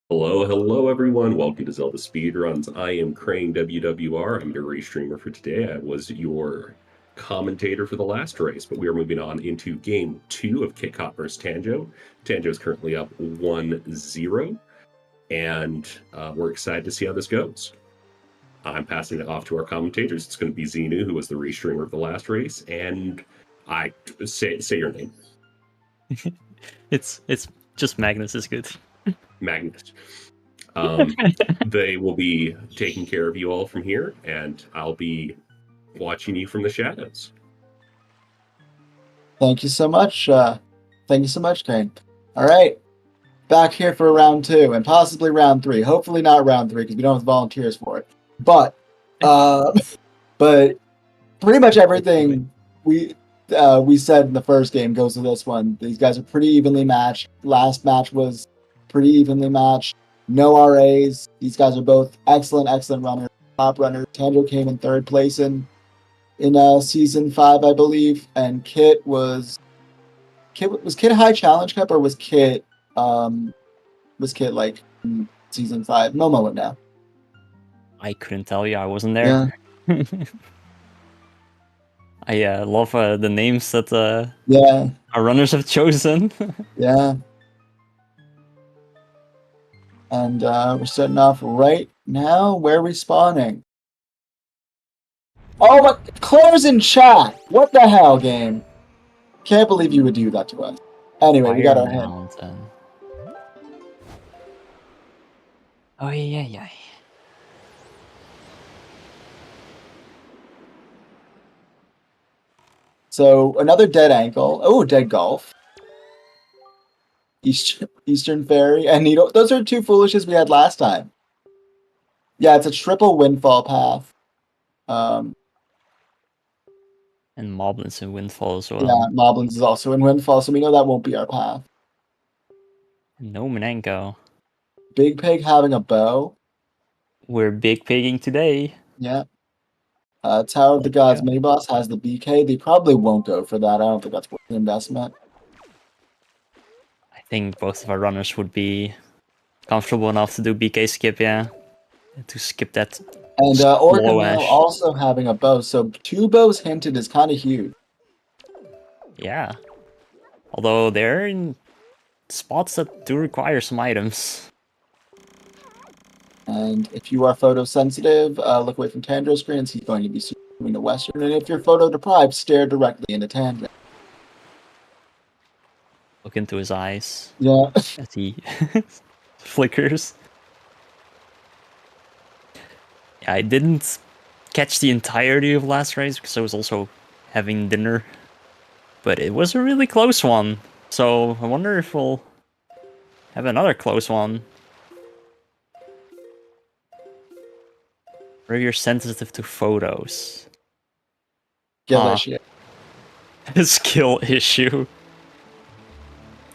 Hello everyone. Welcome to Zelda Speedruns. I am Crane WWR. I'm your race streamer for today. I was your commentator for the last race, but we are moving on into game 2 of Kitcot versus Tanjo. Tanjo is currently up 1-0, and we're excited to see how this goes. I'm passing it off to our commentators. It's going to be Xenu, who was the race streamer of the last race, and I say your name. It's just Magnus is good. Magnus. They will be taking care of you all from here, and I'll be watching you from the shadows. Thank you so much. Thank you so much, Kane. All right, back here for round 2 and possibly round 3. Hopefully not round 3 because we don't have volunteers for it. But pretty much everything we said in the first game goes to this one. These guys are pretty evenly matched. Last match was pretty evenly matched. No RAs. These guys are both excellent runners, top runners. Tanjo came in 3rd place in season 5, I believe, and Kit was Kit a high challenge cup, or was Kit like in season 5? Momo would know. I couldn't tell you. I wasn't there. Yeah. I love the names that our runners have chosen. Yeah. And we're starting off right now. Where are we spawning? Oh, but Claire's in chat. What the hell, game? Can't believe you would do that to us. Anyway, we got our hint. Oh yeah. So another dead ankle. Oh, dead golf. Eastern Fairy and Needle. Those are 2 foolishes we had last time. Yeah, it's a triple windfall path. And Moblin's in Windfall as well. Yeah, Moblin's is also in Windfall, so we know that won't be our path. No Menenko. Big Pig having a bow. We're big pigging today. Yeah. Tower of the Gods mini boss has the BK. They probably won't go for that. I don't think that's worth the investment. I think both of our runners would be comfortable enough to do BK skip, yeah. To skip that. And Organelle also having a bow, so 2 bows hinted is kind of huge. Yeah. Although they're in spots that do require some items. And if you are photosensitive, look away from Tanjo's screen. He's going to be doing the Western. And if you're photo deprived, stare directly into Tanjo. Look into his eyes. Yeah. As he flickers. Yeah, I didn't catch the entirety of last race because I was also having dinner. But it was a really close one. So I wonder if we'll have another close one. Or if you're sensitive to photos. Skill issue. Skill issue.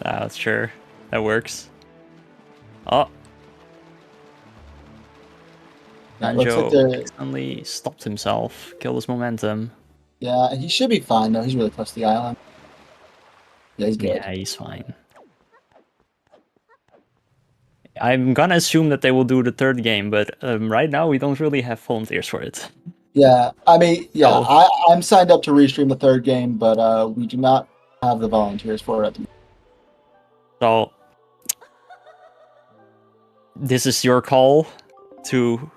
That's sure. That works. Oh. Tanjo suddenly stopped himself. Killed his momentum. Yeah, he should be fine though. He's really close to the island. Yeah, he's good. Yeah, he's fine. I'm gonna assume that they will do the 3rd game, but right now we don't really have volunteers for it. Yeah, I mean, yeah, I'm signed up to restream the 3rd game, but we do not have the volunteers for it. So, this is your call to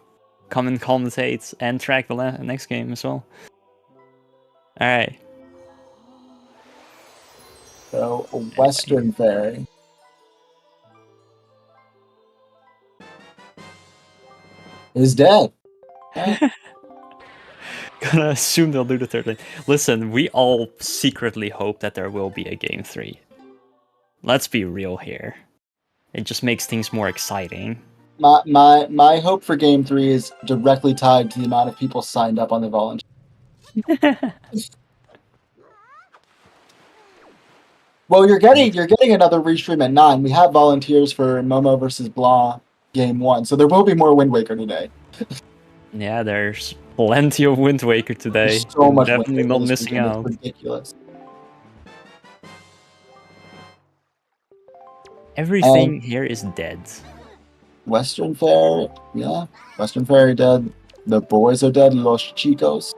come and commentate and track the next game as well. Alright. So, a Western Fairy. Is dead. Gonna assume they'll do the 3rd thing. Listen, we all secretly hope that there will be a game 3. Let's be real here. It just makes things more exciting. My hope for game 3 is directly tied to the amount of people signed up on the volunteer. Well, you're getting another restream at 9. We have volunteers for Momo versus Blah game 1, so there will be more Wind Waker today. Yeah, there's plenty of Wind Waker today. There's so much definitely not missing out. It's ridiculous. Everything here is dead. Western Fair, yeah. Western Fairy dead. The boys are dead, Los Chicos.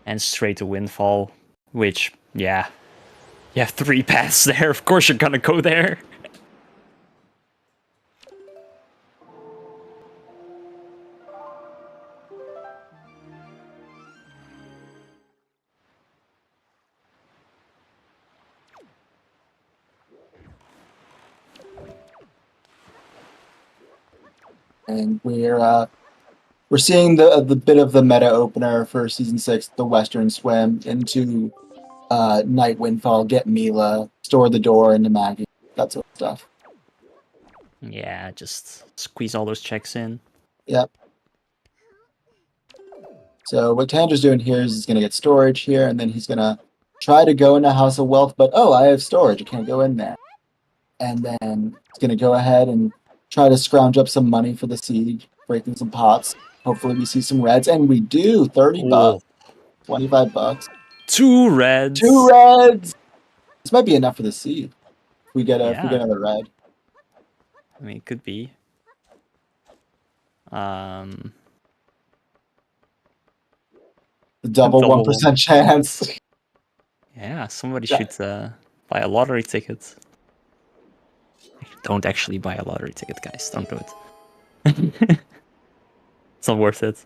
And straight to Windfall, which, yeah. You have 3 paths there, of course you're gonna go there. And we're seeing the bit of the meta opener for season 6, the Western Swim into Night Windfall, get Mila, store the door into Maggie, that sort of stuff. Yeah, just squeeze all those checks in. Yep. So what Tandra's doing here is he's going to get storage here, and then he's going to try to go into House of Wealth, but oh, I have storage, I can't go in there. And then he's going to go ahead and try to scrounge up some money for the seed, breaking some pots. Hopefully we see some reds, and we do. 30 bucks, 25 bucks. 2 reds. 2 reds! This might be enough for the seed. If we get another red. I mean, it could be. The double 1% chance. Yeah, somebody should buy a lottery ticket. Don't actually buy a lottery ticket, guys. Don't do it. It's not worth it.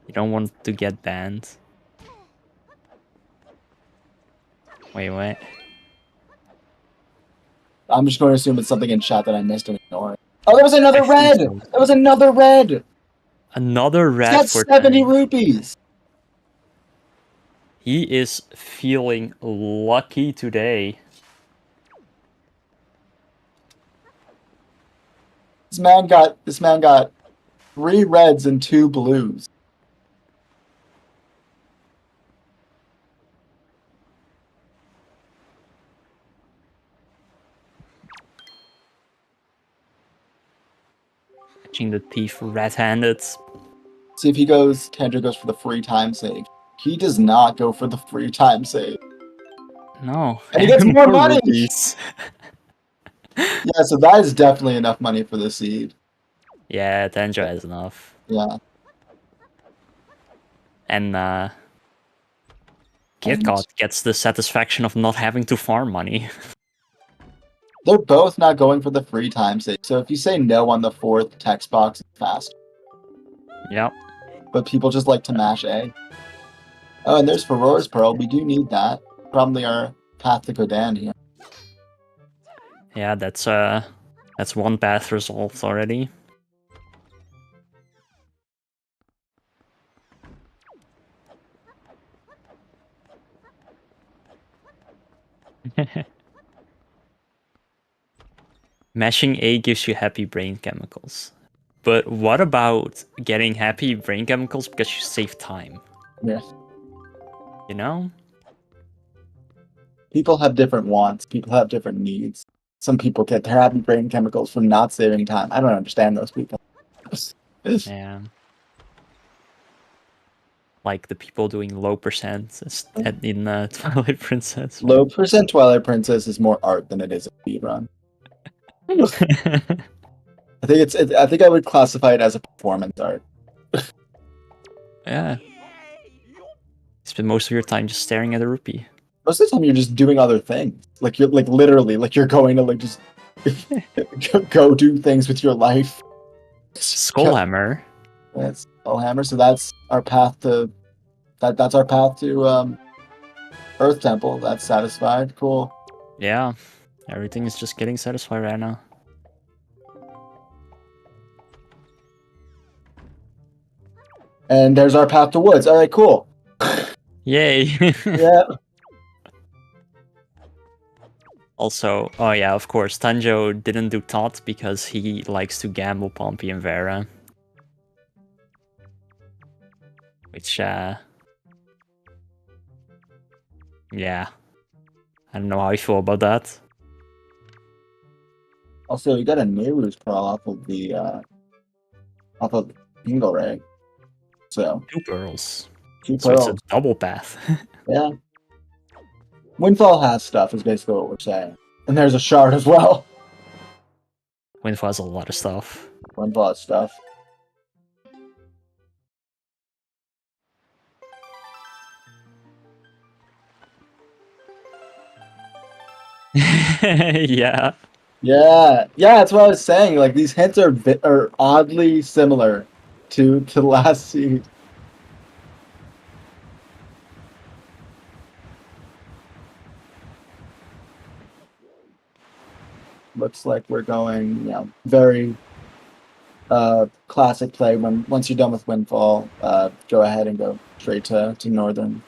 You don't want to get banned. Wait. I'm just going to assume it's something in chat that I missed and ignore it. Oh, there was another red! There was another red! Another red That's for 70 10. rupees! He is feeling lucky today. This man got 3 reds and 2 blues. Catching the thief red-handed. See if Tandra goes for the free time save. He does not go for the free time save. No. And he gets more money! Rupees. Yeah, so that is definitely enough money for the seed. Yeah, Tanjo has enough. Yeah. And Kitcot gets the satisfaction of not having to farm money. They're both not going for the free time save. So if you say no on the 4th text box, it's fast. Yep. But people just like to mash A. Oh, and there's Ferora's Pearl. We do need that. Probably our path to Godan here. Yeah, that's 1 path resolved already. Mashing A gives you happy brain chemicals. But what about getting happy brain chemicals because you save time? Yeah. You know? People have different wants. People have different needs. Some people get their happy brain chemicals from not saving time. I don't understand those people. Yeah. Like the people doing low percent in Twilight Princess. Low percent Twilight Princess is more art than it is a speedrun. I think I would classify it as a performance art. Yeah. You spend most of your time just staring at a rupee. Most of the time you're just doing other things. Like you're literally you're going to just go do things with your life. Skullhammer. That's Skullhammer. So that's our path to that's our path to Earth Temple. That's satisfied. Cool. Yeah. Everything is just getting satisfied right now. And there's our path to Woods. All right, cool. Yay. Yeah. Also, oh yeah, of course, Tanjo didn't do Tot because he likes to gamble Pompey and Vera. Which, yeah. I don't know how I feel about that. Also, you got a Nehru's Pearl off of the Bingo, right? So 2 pearls. 2 So it's a pearls. double path. Yeah. Windfall has stuff, is basically what we're saying. And there's a shard as well. Windfall has a lot of stuff. Windfall has stuff. Yeah. Yeah, that's what I was saying. Like these hints are oddly similar to the last seed. Looks like we're going, very classic play. Once you're done with Windfall, go ahead and go straight to Northern.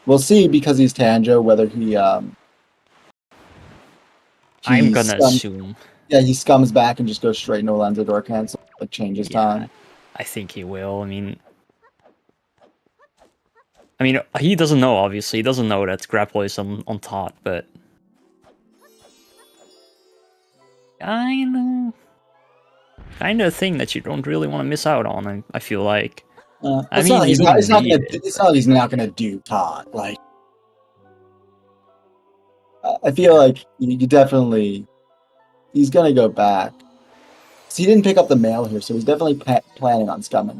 We'll see because he's Tanjo whether he I'm gonna assume. Yeah, he scums back and just goes straight no Lenza door cancel, like changes time. I think he will. I mean, he doesn't know, obviously. He doesn't know that grapple is on top, but kind of a thing that you don't really want to miss out on. I feel like. He's not gonna do Todd. Like, I feel like you definitely he's gonna go back. So he didn't pick up the mail here, so he's definitely planning on scumming.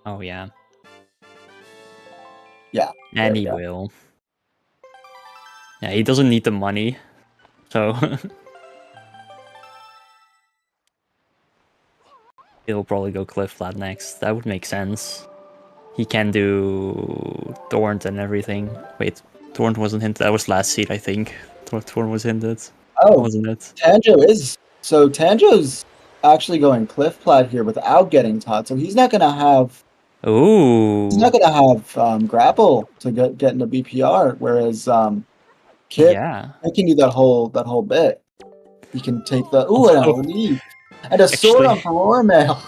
Oh yeah. Yeah. And he will. Yeah, he doesn't need the money, so he'll probably go Cliff Flat next. That would make sense. He can do Thorns and everything. Wait, Thorn wasn't hinted. That was last seed, I think. Thorn was hinted. Oh, wasn't it? Tanjo's actually going Cliff Plat here without getting Todd, so he's not gonna have. Ooh. He's not gonna have grapple to get into BPR, whereas Kit can do that whole bit. He can take the and a sword on Aurora Mail.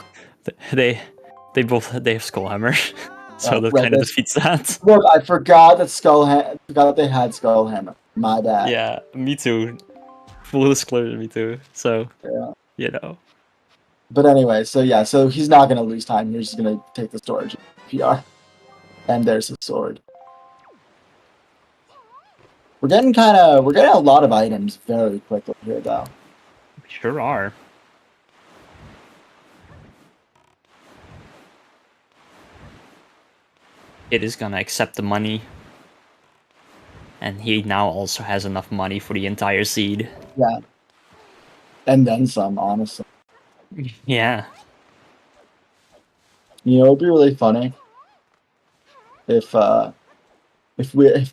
They both have Skullhammer, so that kind of defeats that. Look, I forgot that they had Skullhammer. My bad. Yeah, me too. Full disclosure, me too. So But anyway, so he's not gonna lose time. He's just gonna take the storage PR, and there's his sword. We're getting a lot of items very quickly here, though. We sure are. It is gonna accept the money. And he now also has enough money for the entire seed. Yeah. And then some, honestly. Yeah. It'd be really funny if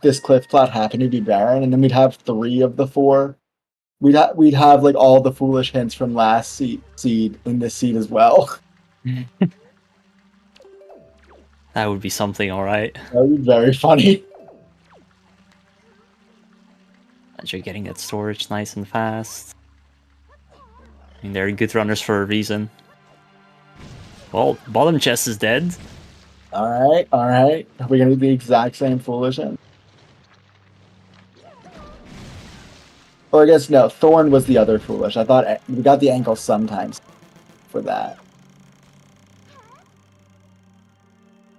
this Cliff Plat happened to be Baron, and then we'd have 3 of the 4. We'd have like all the foolish hints from last seed in this seed as well. That would be something, alright. That would be very funny. And you're getting that storage nice and fast. I mean, they're good runners for a reason. Well, bottom chest is dead. Alright. Are we gonna do the exact same foolish hint? Or I guess no, Thorn was the other foolish. I thought we got the ankle sometimes for that.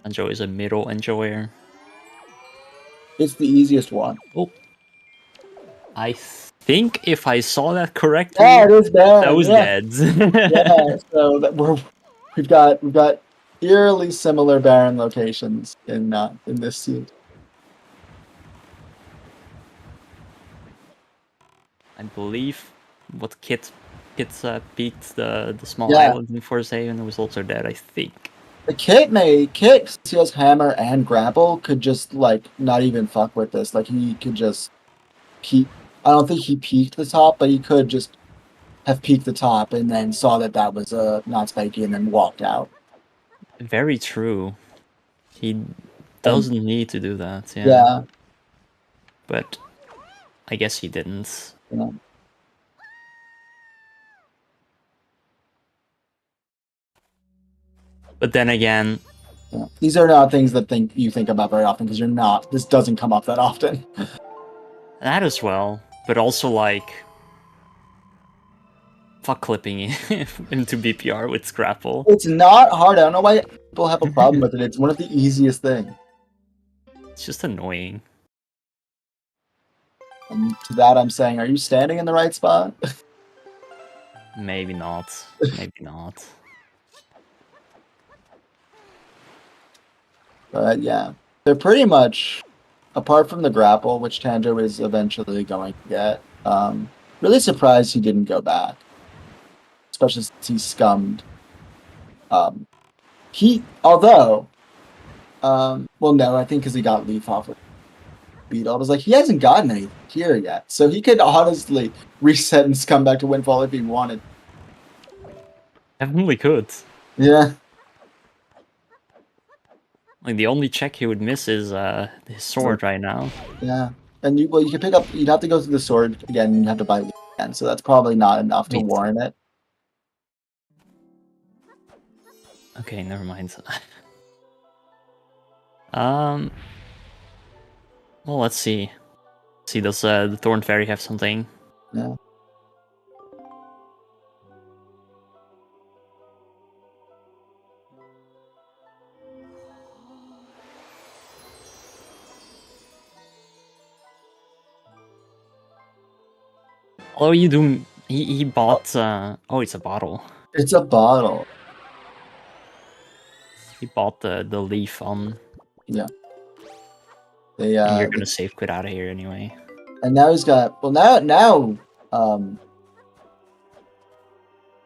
Anjo is a middle enjoyer. It's the easiest one. Oh. I think if I saw that correctly, it is dead. That was dead. So we've got eerily similar Baron locations in this seed. I believe what Kit's peaked the small island in Forest Haven was also dead, I think. The Kit, since he has hammer and grapple, could just like not even fuck with this. Like he could just peek. I don't think he peeked the top, but he could just have peeked the top and then saw that was not spiky and then walked out. Very true. He doesn't need to do that. Yeah. But I guess he didn't. Yeah. But then again, these are not things that you think about very often because this doesn't come up that often. That as well, but also like fuck clipping into BPR with grapple. It's not hard. I don't know why people have a problem with it. It's one of the easiest things. It's just annoying. And to that, I'm saying, are you standing in the right spot? Maybe not. Maybe not. But yeah, they're pretty much, apart from the grapple, which Tanjo is eventually going to get. Really surprised he didn't go back, especially since he scummed. Although, well, no, I think because he got Leaf off of Beetle, I was like, he hasn't gotten any here yet, so he could honestly reset and scum back to Windfall if he wanted. Definitely could. Yeah. Like the only check he would miss is his sword right now. Yeah, and you could pick up. You'd have to go through the sword again. And you have to buy Leaf again, so that's probably not enough to warrant it. Okay, never mind. Well, let's see. See, does the Thorn Fairy have something? Yeah. Oh, you do. He bought. Oh, it's a bottle. It's a bottle. He bought the leaf on. Yeah. And you're gonna safe quit out of here anyway. And now he's got. Well, now.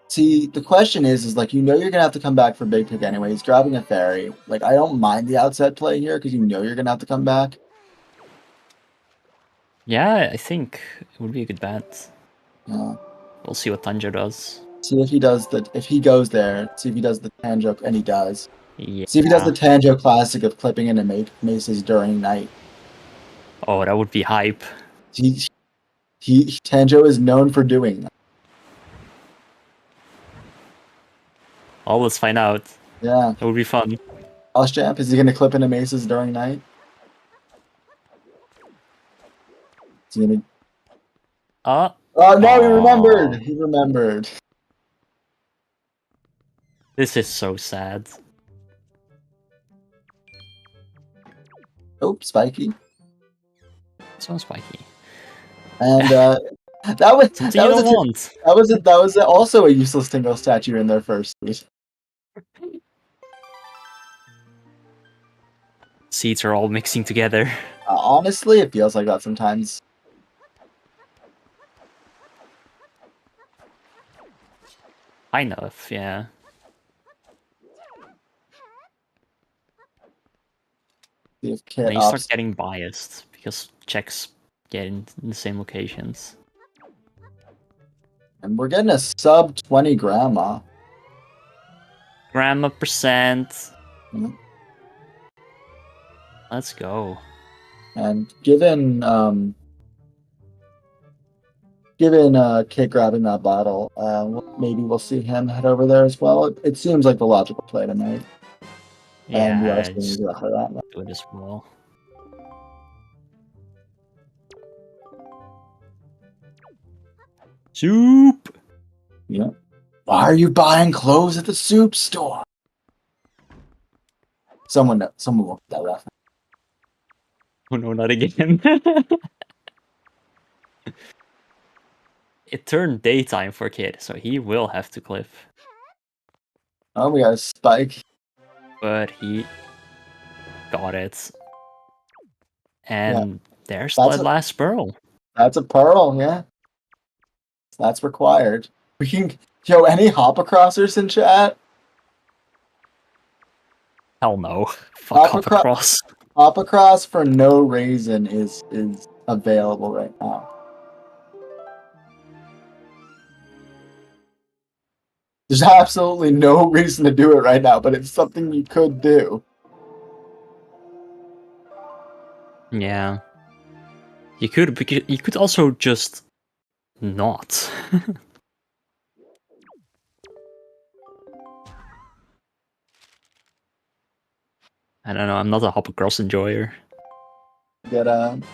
See, the question is like, you're gonna have to come back for Big Pick anyway. He's grabbing a fairy. Like, I don't mind the outset play here because you're gonna have to come back. Yeah, I think it would be a good bet. Yeah. We'll see what Tanjo does. See if he does if he goes there. See if he does the Tanjo, and he does. Yeah. See if he does the Tanjo classic of clipping into maces during night. Oh, that would be hype. Tanjo is known for doing that. Oh, let's find out. Yeah. That would be fun. Champ, is he gonna clip into maces during night? Is he gonna... Oh no, he remembered! He remembered. This is so sad. Oh, spiky. So spiky. And that was also a useless Tingle statue in their first suite. Seeds are all mixing together. Honestly, it feels like that sometimes. Kind of, yeah. Then you start getting biased because checks get in the same locations. And we're getting a sub 20 grandma. Grandma percent. Mm-hmm. Let's go. And given Kit grabbing that bottle, maybe we'll see him head over there as well. It seems like the logical play tonight. Yeah, and we are just exactly that. do it as well. Soup! Yeah. Why are you buying clothes at the soup store? Someone will get that reference. Oh no, not again. It turned daytime for Kid, so he will have to clip. Oh, we got a spike. But he got it. And there's the last pearl. That's a pearl, yeah. That's required. We can... Yo, any hop-acrossers in chat? Hell no. Fuck hop-across. Hop-across for no reason is available right now. There's absolutely no reason to do it right now, but it's something you could do. Yeah. You could also just not. I don't know, I'm not a hop-across enjoyer. Get and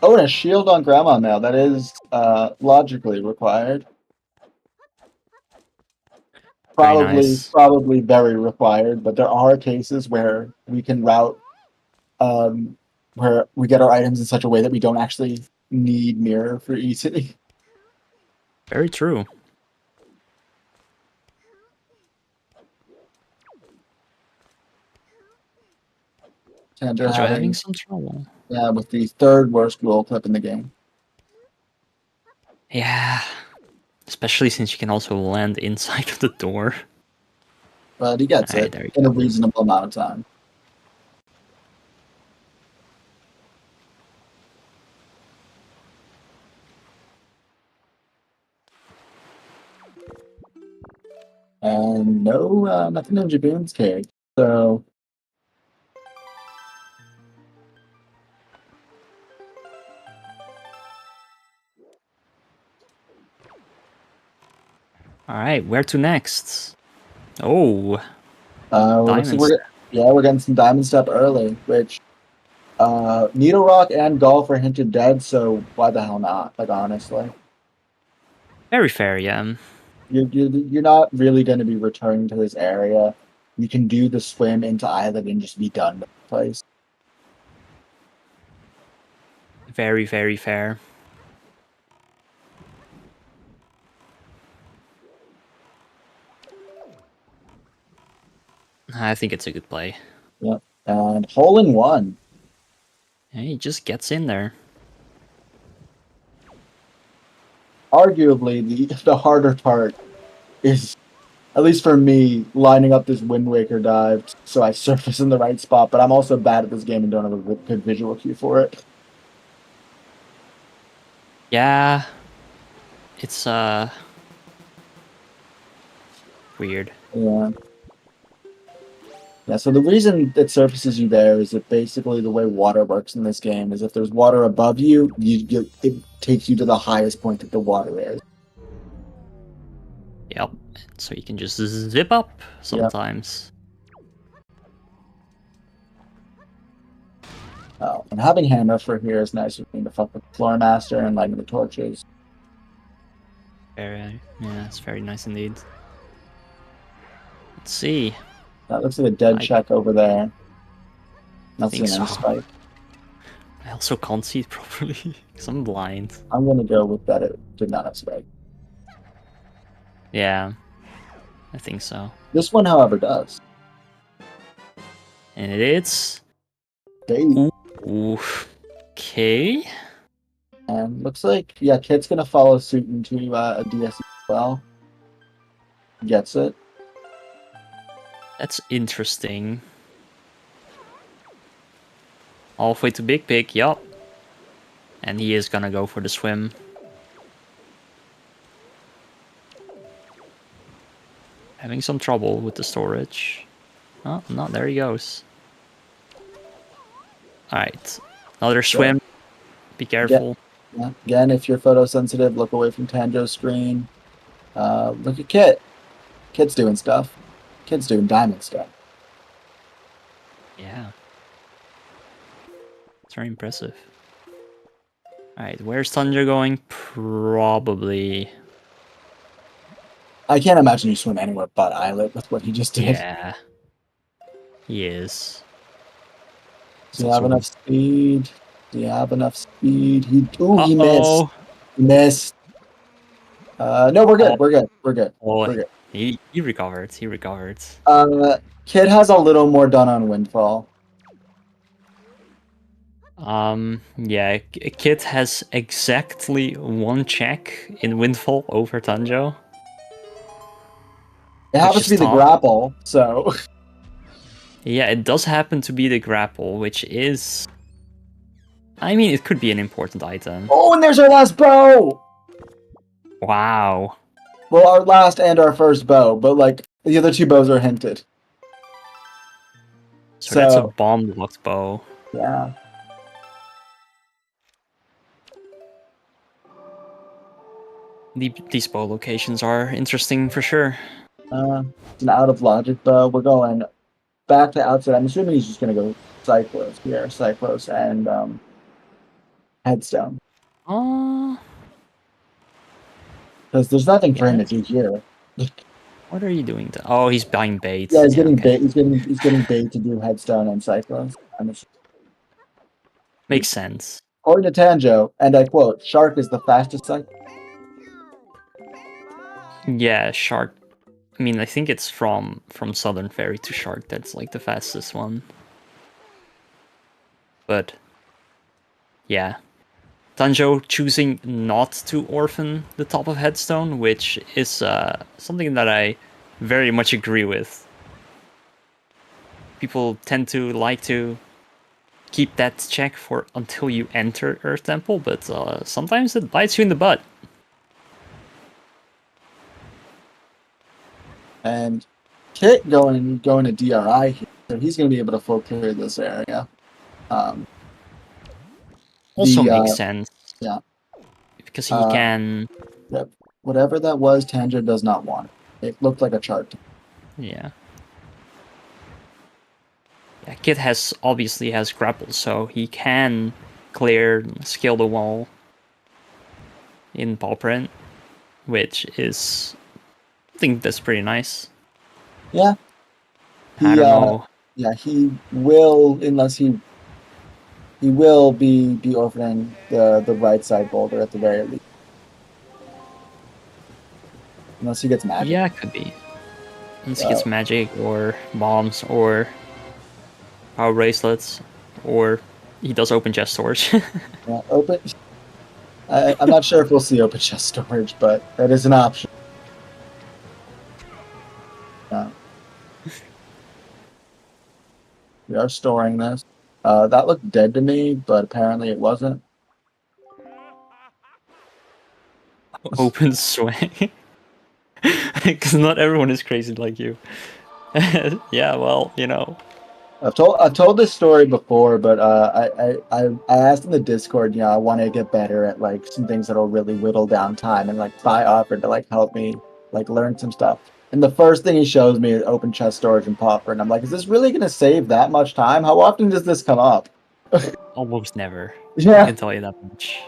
a shield on Grandma now. That is logically required. nice. Probably very required, but there are cases where we can route where we get our items in such a way that we don't actually need mirror for easy. Very true. Tanjo Having some trouble. Yeah, with the third worst roll clip in the game. Yeah. Especially since you can also land inside of the door. But he gets Alright, it there you in a go. reasonable amount of time. And no, nothing in Jaboon's cage. So Alright, where to next? Oh, looks like diamonds. we're getting some diamond step early, which Needle Rock and Golf are hinted dead, so why the hell not? Like honestly. Very fair, yeah. You're not really going to be returning to this area. You can do the swim into Island and just be done with the place. Very, very fair. I think it's a good play. Yep. And hole in one. Yeah, he just gets in there. Arguably, the harder part is, at least for me, lining up this Wind Waker dive so I surface in the right spot. But I'm also bad at this game and don't have a good visual cue for it. Yeah. It's, weird. Yeah. Yeah, so the reason it surfaces you there is that basically the way water works in this game is if there's water above you, it takes you to the highest point that the water is. Yep. So you can just zip up sometimes. Oh, and having hammer for here is nice. You need to fuck with the floor master and lighting the torches. Very, yeah, it's very nice indeed. Let's see. That looks like a dead check over there. Not seeing think any so. spike. I also can't see it properly because I'm blind. I'm gonna go with that it did not have spike. Yeah, I think so. This one, however, does. And it's... Bait. Ooh. Okay. And looks like, yeah, Kit's gonna follow suit into a DSE as well. Gets it. That's interesting. Halfway to Big Pig, yup. And he is gonna go for the swim. Having some trouble with the storage. Oh, no, there he goes. Alright. Another swim. Be careful. Yeah. Again, if you're photosensitive, look away from Tanjo's screen. Look at Kit. Kit's doing stuff. Kit's doing diamond stuff. Yeah. It's very impressive. Alright, where's Tanjo going? Probably... I can't imagine you swim anywhere but Islet with what he just did. Yeah. He is. Do you have enough speed? Do you have enough speed? He missed. He missed. No, we're good. We're good. We're good. Oh, we're good. He recovered. He recovered. Kid has a little more done on Windfall. Yeah, Kit has exactly one check in Windfall over Tanjo. It happens to be the grapple, so... Yeah, it does happen to be the grapple, which is... I mean, it could be an important item. Oh, and there's our last bow! Wow. Well, our last and our first bow, but, like, the other two bows are hinted. So that's a bomb-locked bow. Yeah. These bow locations are interesting for sure. It's an out-of-logic bow. We're going back to outside. I'm assuming he's just going to go Cyclos here. Cyclos and Headstone. Because there's nothing for him to do here. What are you doing? Oh, he's buying bait. Yeah, he's getting okay. bait. He's getting bait to do headstone and cyclones. Makes sense. According to Tanjo, and I quote, "Shark is the fastest cycle." Yeah, Shark. I mean, I think it's from Southern Ferry to Shark. That's like the fastest one. But yeah, Tanjo choosing not to orphan the top of headstone, which is something that I very much agree with. People tend to like to keep that check for until you enter Earth Temple, but sometimes it bites you in the butt. And Kit going to DRI here, so he's going to be able to full clear this area. Also makes sense. Yeah. Because he can... Yep. Whatever that was, Tanjo does not want it. It looked like a chart. Yeah. Yeah, Kit obviously has grapple, so he can scale the wall in paw print, which is... I think that's pretty nice. Yeah. I don't know. Yeah, he will, unless he will be orphaning the right side boulder at the very least. Unless he gets magic. Yeah, it could be. Unless he gets magic, or bombs, or power bracelets, or he does open chest storage. Yeah, open. I'm not sure if we'll see open chest storage, but that is an option. We are storing this. That looked dead to me, but apparently it wasn't. Open swing. Because not everyone is crazy like you. Yeah, well, you know. I've told this story before, but I asked in the Discord, I want to get better at like some things that'll really whittle down time, and like Fi offered to like help me like learn some stuff. And the first thing he shows me is open chest storage and popper, and I'm like, is this really gonna save that much time? How often does this come up? Almost never. Yeah. I can tell you that much.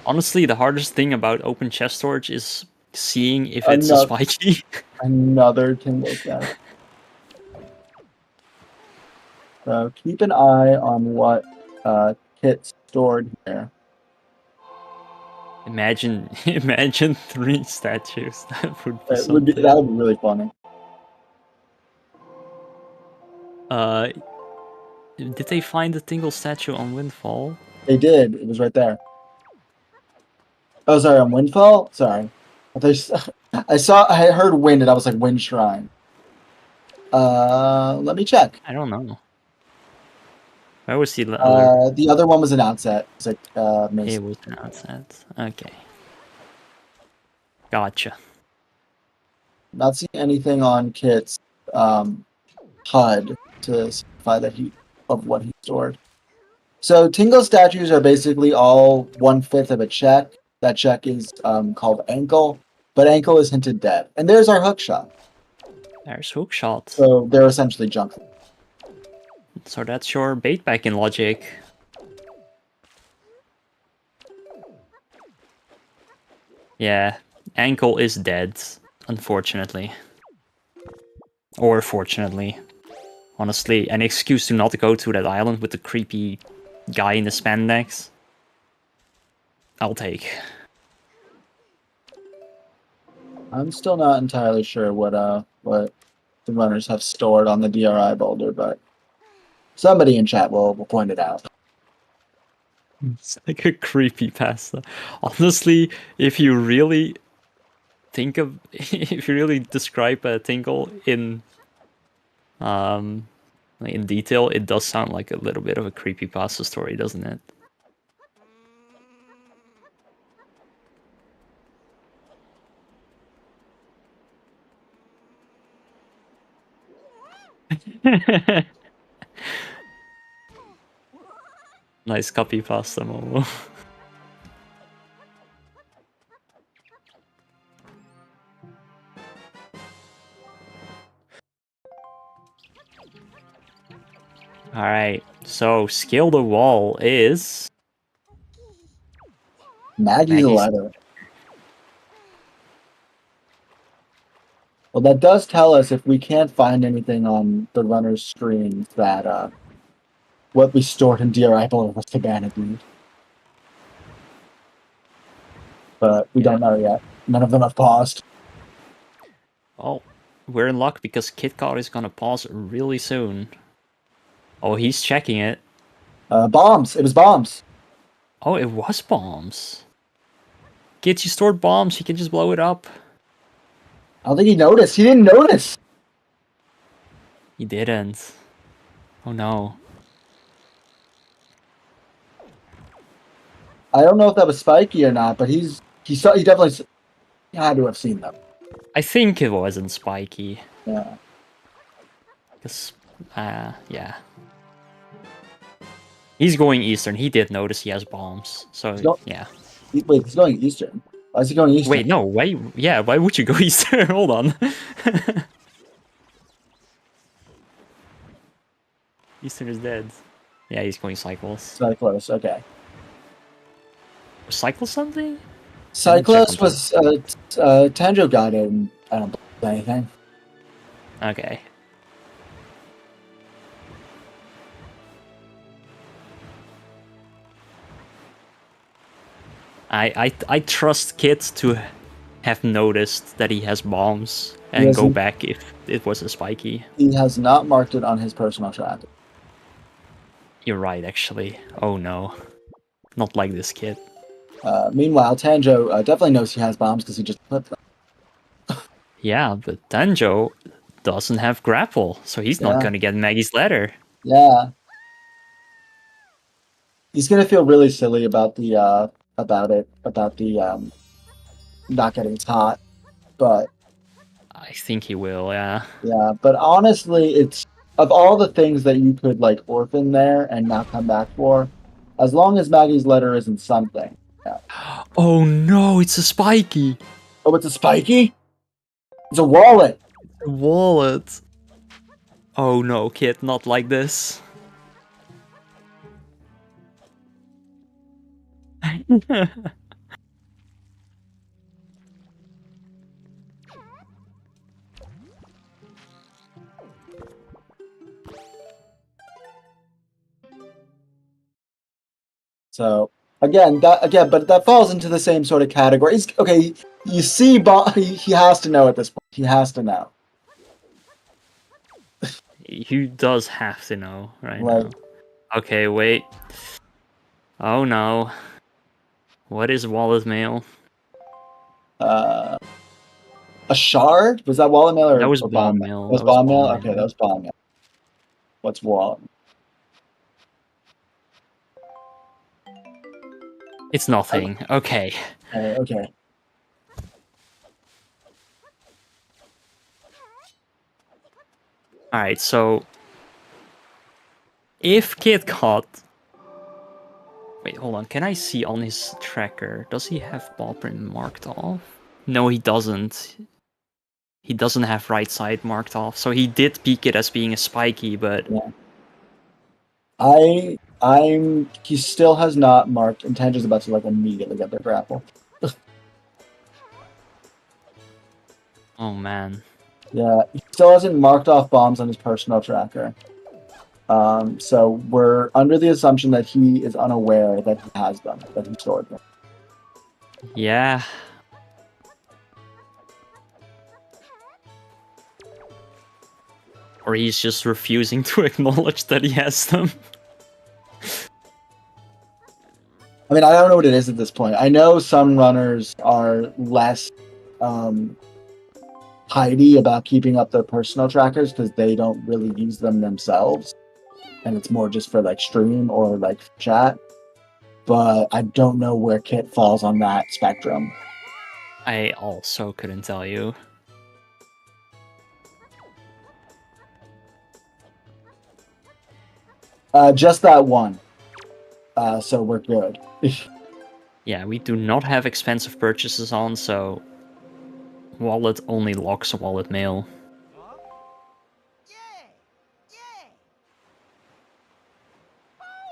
Honestly, the hardest thing about open chest storage is seeing if it's a spiky. Another Tingle statue. So keep an eye on what Kit stored here. Imagine 3 statues. That would be something. That would be really funny. Did they find the Tingle statue on Windfall? They did. It was right there. Oh, sorry, on Windfall? Sorry. I heard wind and I was like, Wind Shrine. Let me check. I don't know. Where was the other? The other one was an outset. It's like, It was an outset. Okay. Gotcha. Not seeing anything on Kit's HUD to signify that of what he stored. So Tingle statues are basically all 1/5 of a check. That check is called ankle, but ankle is hinted dead. And there's our hook shot. There's hook shot. So they're essentially junk. So that's your bait back in logic. Yeah, ankle is dead, unfortunately. Or fortunately. Honestly, an excuse to not go to that island with the creepy guy in the spandex. I'll take. I'm still not entirely sure what the runners have stored on the DRI boulder, but somebody in chat will point it out. It's like a creepypasta. Honestly, if you really if you really describe a Tingle in detail, it does sound like a little bit of a creepypasta story, doesn't it? Nice copy pasta, Momo. Alright, so scale the wall is Maggie's Maggie's- letter. Well, that does tell us if we can't find anything on the runner's screens that what we stored in DRI below was abandoned. But we don't know yet. None of them have paused. Oh, we're in luck because Kitcot is gonna pause really soon. Oh, he's checking it. Bombs. It was bombs. Oh, it was bombs. Kid, you stored bombs. He can just blow it up. I don't think he noticed. He didn't notice. He didn't. Oh no. I don't know if that was spiky or not, but he definitely had to have seen them. I think it wasn't spiky. Yeah. Because, yeah. He's going eastern. He did notice he has bombs. So, yeah. Wait, he's going eastern. Why is he going eastern? Wait, no, why? Yeah, why would you go eastern? Hold on. Eastern is dead. Yeah, he's going cycles. Cyclos, okay. Cycle something? Cyclos was Tanjo got it, and I don't believe anything. Okay. I trust Kit to have noticed that he has bombs and go back if it was a spiky. He has not marked it on his personal tracker. You're right, actually. Oh no. Not like this kid. Meanwhile, Tanjo definitely knows he has bombs because he just put them. Yeah, but Tanjo doesn't have grapple, so he's not gonna get Maggie's letter. Yeah. He's gonna feel really silly about the not getting taught, but I think he will, yeah. yeah, but honestly, it's of all the things that you could like orphan there and not come back for, as long as Maggie's letter isn't something. Yeah. Oh no, it's a spiky. Oh, it's a spiky? It's a wallet. A wallet. Oh no, kid, not like this. So but that falls into the same sort of category. Okay, you see, he has to know at this point. He has to know. He does have to know right Like, now. Okay, wait. Oh no. What is wallet mail? a shard? Was that wallet mail or That was or bomb mail? mail. That was bomb mail? Okay, that was bomb mail. What's wallet? It's nothing. Okay. Okay. Alright, so if Kitcot... Wait, hold on. Can I see on his tracker? Does he have ball print marked off? No, he doesn't. He doesn't have right side marked off. So he did peek it as being a spiky, but... Yeah. He still has not marked, and Tanger's about to like immediately get their grapple. Oh man. Yeah, he still hasn't marked off bombs on his personal tracker. So we're under the assumption that he is unaware that he has them, that he stored them. Yeah. Or he's just refusing to acknowledge that he has them. I mean, I don't know what it is at this point. I know some runners are less tidy about keeping up their personal trackers because they don't really use them themselves. And it's more just for like stream or like chat. But I don't know where Kit falls on that spectrum. I also couldn't tell you. Just that one. So we're good. Yeah, we do not have expensive purchases on, so wallet only locks wallet mail.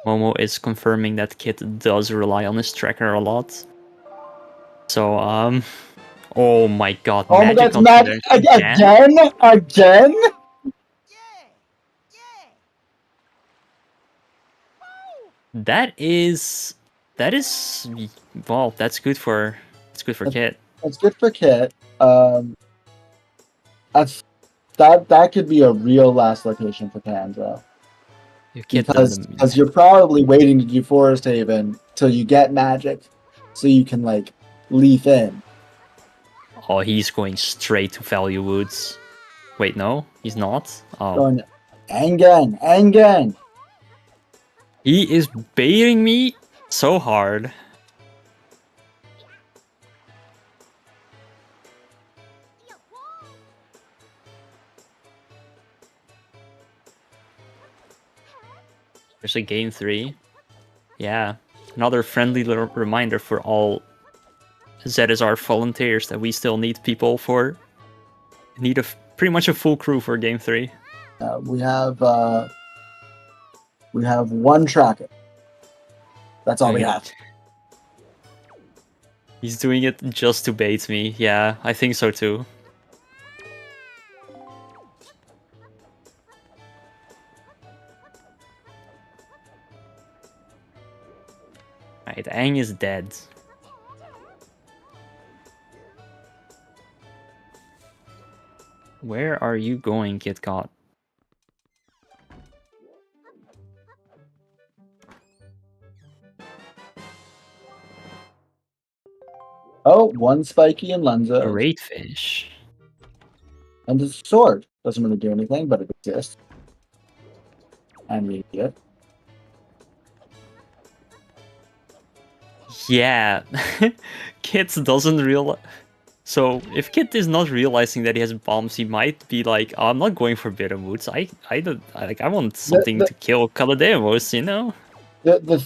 Momo is confirming that Kit does rely on his tracker a lot. So, oh my god, Oh my god, magic it's magic confidence again? That is, well, that's good for Kit. That's good for Kit. That could be a real last location for Tanjo. If Kit done Because you're probably waiting to do Forest Haven till you get magic, so you can like leaf in. Oh, he's going straight to Value Woods. Wait, no, he's not. Oh, Going Engen. he is baiting me so hard. There's a game 3. Yeah, another friendly little reminder for all ZSR volunteers that we still need people for. Need pretty much a full crew for game 3. We have one tracker. That's all we have. He's doing it just to bait me. Yeah, I think so too. Right, Aang is dead. Where are you going, Kitcot? Oh, one spiky and Lenza. Great fish. And the sword. Doesn't really do anything, but it exists. And we need it. Yeah, Kit doesn't realize. So if Kit is not realizing that he has bombs, he might be like, oh, "I'm not going for Bitter Woods. I want something to kill Calademos, you know." The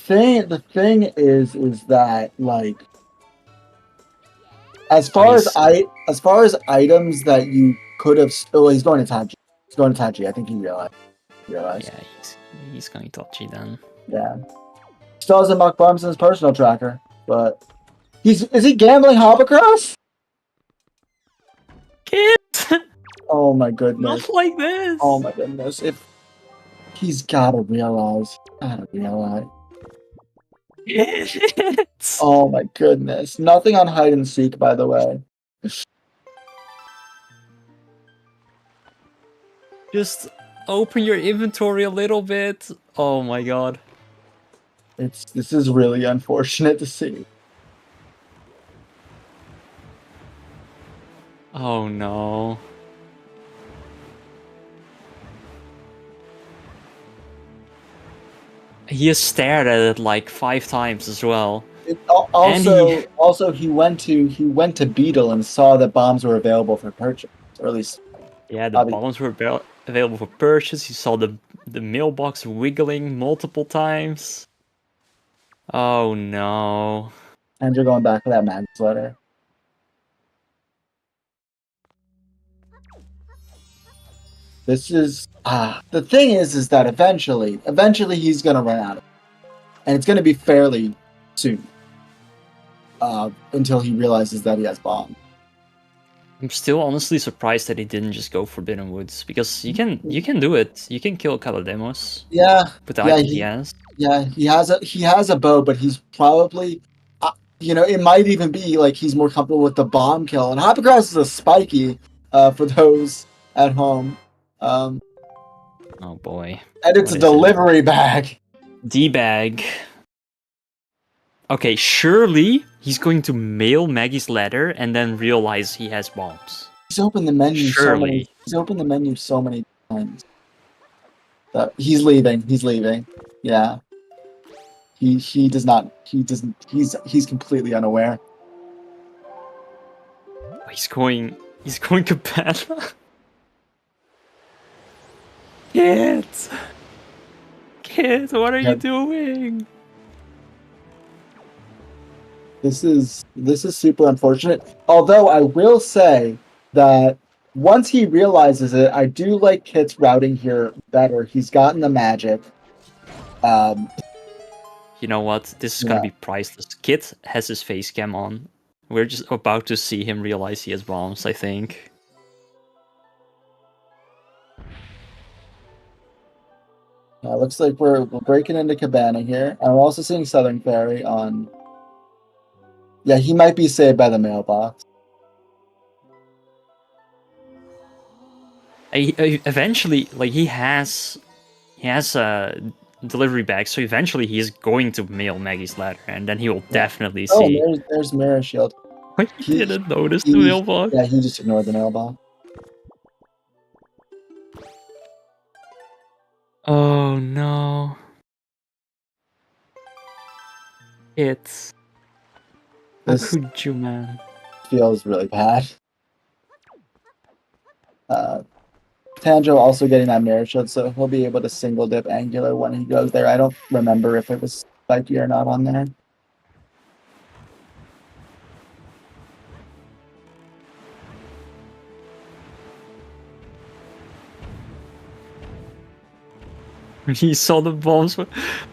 thing is that like as far as items that you could have. Oh, he's going to Taji. He's going to Taji. I think he realized. Yeah, he's going Taji then. Yeah. Still hasn't marked bombs in his personal tracker, but is he gambling Hoppercross? Kit! Oh my goodness. Not like this! Oh my goodness. If he's gotta realize. Kit! Oh my goodness. Nothing on hide and seek, by the way. Just open your inventory a little bit. Oh my god. This is really unfortunate to see. Oh no. He has stared at it like 5 times as well. Also, he went to Beetle and saw that bombs were available for purchase, or at least. Yeah, the bombs were available for purchase. He saw the mailbox wiggling multiple times. Oh no. And you're going back for that Magnus letter. This is the thing is that eventually he's gonna run out of it. And it's gonna be fairly soon. Until he realizes that he has bombs. I'm still honestly surprised that he didn't just go Forbidden Woods, because you can do it. You can kill Calademos. Yeah. With the items he has. Yeah, he has a bow, but he's probably it might even be like he's more comfortable with the bomb kill. And Hoppercross is a spiky for those at home. Oh boy. And it's a delivery bag. D-bag. Okay, surely he's going to mail Maggie's letter and then realize he has bombs. He's opened the menu. Surely. He's opened the menu so many times. He's leaving. Yeah. He does not. He doesn't. He's completely unaware. He's going Cabana. Kit, what are you doing? This is super unfortunate. Although I will say that once he realizes it, I do like Kit's routing here better. He's gotten the magic. You know what? This is gonna be priceless. Kit has his face cam on. We're just about to see him realize he has bombs, I think. Looks like we're breaking into Cabana here. And we're also seeing Southern Ferry on... Yeah, he might be saved by the mailbox. Eventually, like, he has a delivery bag, so eventually he's going to mail Maggie's letter, and then he will definitely see. Oh, there's Mirror Shield. Wait, he didn't notice the mailbox. Yeah, he just ignored the mailbox. Oh no. It's... How This could you, man? feels really bad. Tanjo also getting that Mirror Shield, so he'll be able to single dip Angular when he goes there. I don't remember if it was spiky or not on there. He saw the bombs.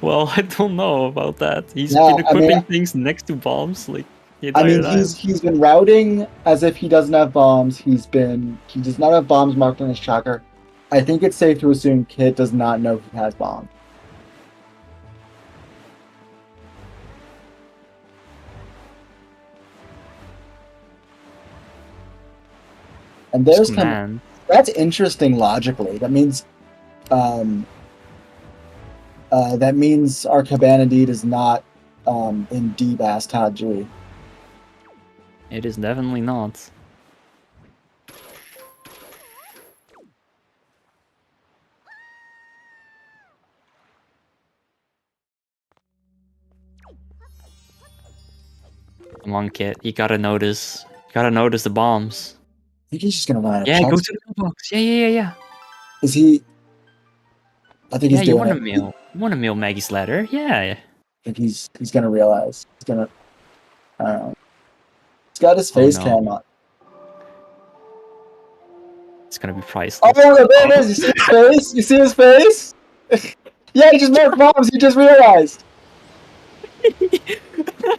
Well, I don't know about that. He's Yeah, been equipping things next to bombs, like the entire time. He's been routing as if he doesn't have bombs. He does not have bombs marked on his tracker. I think it's safe to assume Kit does not know he has bombs. And there's man. That's interesting logically. That means our Cabana Deed is not in D-Bass Taji. It is definitely not. Come on, Kit. You gotta notice. You gotta notice the bombs. I think he's just gonna run out of Yeah, checks. go to the mailbox. Yeah. Is he? I think he's doing you it. You want to mail Maggie's letter? Yeah. I think he's gonna realize. He's gonna. I don't know. He's got his face cam on. It's gonna be priceless. Oh, there it is! You see his face? You see his face? Yeah, he just marked bombs. He just realized.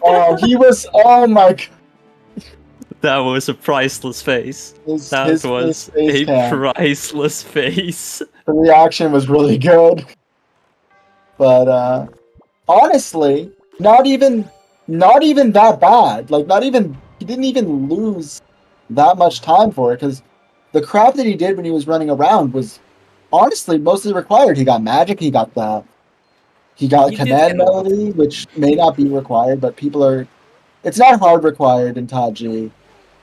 Oh, he was. Oh my god. That was a priceless face. That was a priceless face. The reaction was really good. But honestly, not even that bad. Like he didn't even lose that much time for it, because the crap that he did when he was running around was honestly mostly required. He got magic, he got command melody, which may not be required, but it's not hard required in Taji.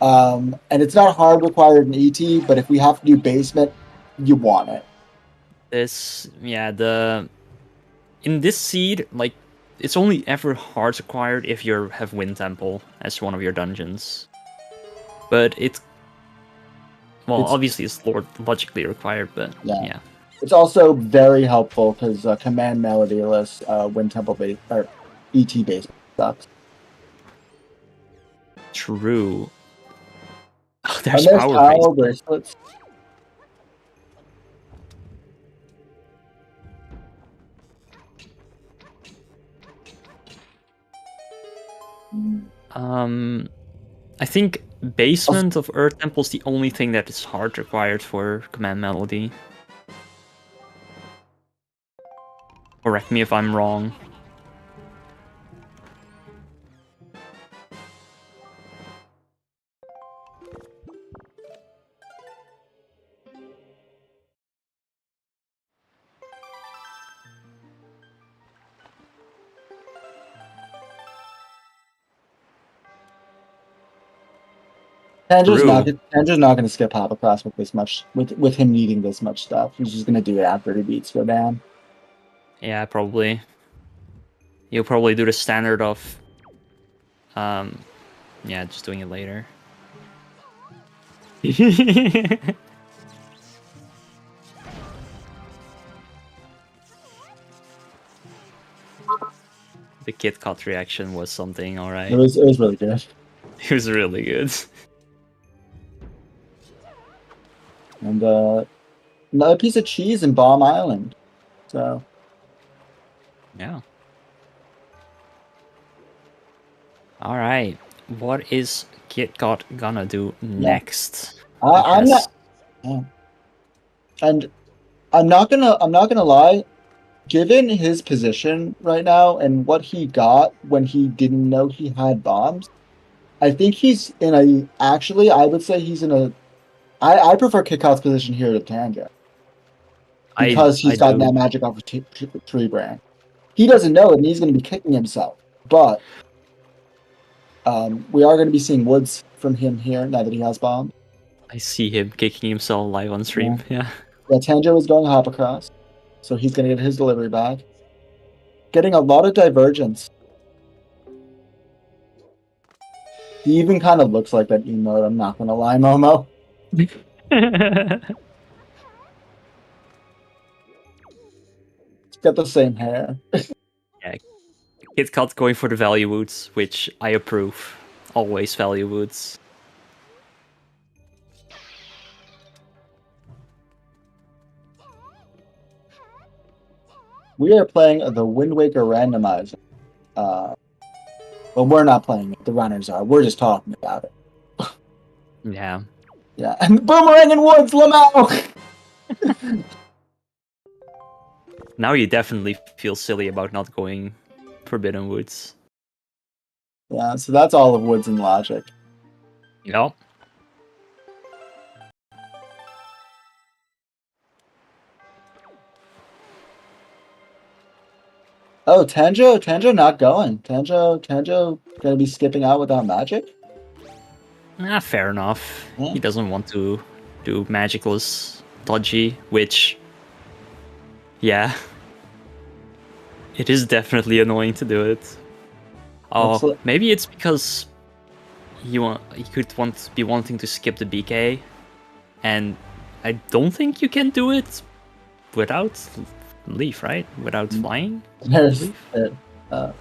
And it's not hard required in ET, but if we have to do basement, you want it. In this seed, like, it's only ever hard required if you have Wind Temple as one of your dungeons. But obviously it's logically required, but yeah. It's also very helpful because command melodyless Wind Temple base or ET basement sucks. True. Oh, there's power bracelets. I think basement of Earth Temple is the only thing that is hard required for command melody. Correct me if I'm wrong. Tanjo's not going to skip Hoppercross with this much, with him needing this much stuff. He's just going to do it after he beats go down. Yeah, probably. You'll probably do the standard of, just doing it later. The Kitcot reaction was something, alright. It was really good. It was really good. And another piece of cheese in Bomb Island. So yeah. Alright. what is Kitcot gonna do next? I'm not, and I'm not gonna lie. Given his position right now and what he got when he didn't know he had bombs, I think he's in a. Actually, I would say he's in a. I prefer Kitcot's position here to Tanjo because he's got that magic off of tree brand. He doesn't know it, and he's going to be kicking himself. But we are going to be seeing woods from him here now that he has bombs. I see him kicking himself live on stream. Yeah. Tanjo is going hop across, so he's going to get his delivery back. Getting a lot of divergence. He even kind of looks like that emote, I'm not going to lie, Momo. He's got the same hair. Yeah. Kitcot going for the value woods, which I approve. Always value woods. We are playing the Wind Waker Randomizer. Well, we're not playing it. The runners are. We're just talking about it. Yeah. Yeah. And Boomerang and Woods, Lamau! Now you definitely feel silly about not going Forbidden Woods. Yeah, so that's all of Woods and Logic. Yep. Oh, Tanjo not going. Tanjo gonna be skipping out without magic? Fair enough. Yeah. He doesn't want to do magicless dodgy, which, yeah, it is definitely annoying to do it. Oh, maybe it's because he could be wanting to skip the BK, and I don't think you can do it without leaf, right? Without flying. There's I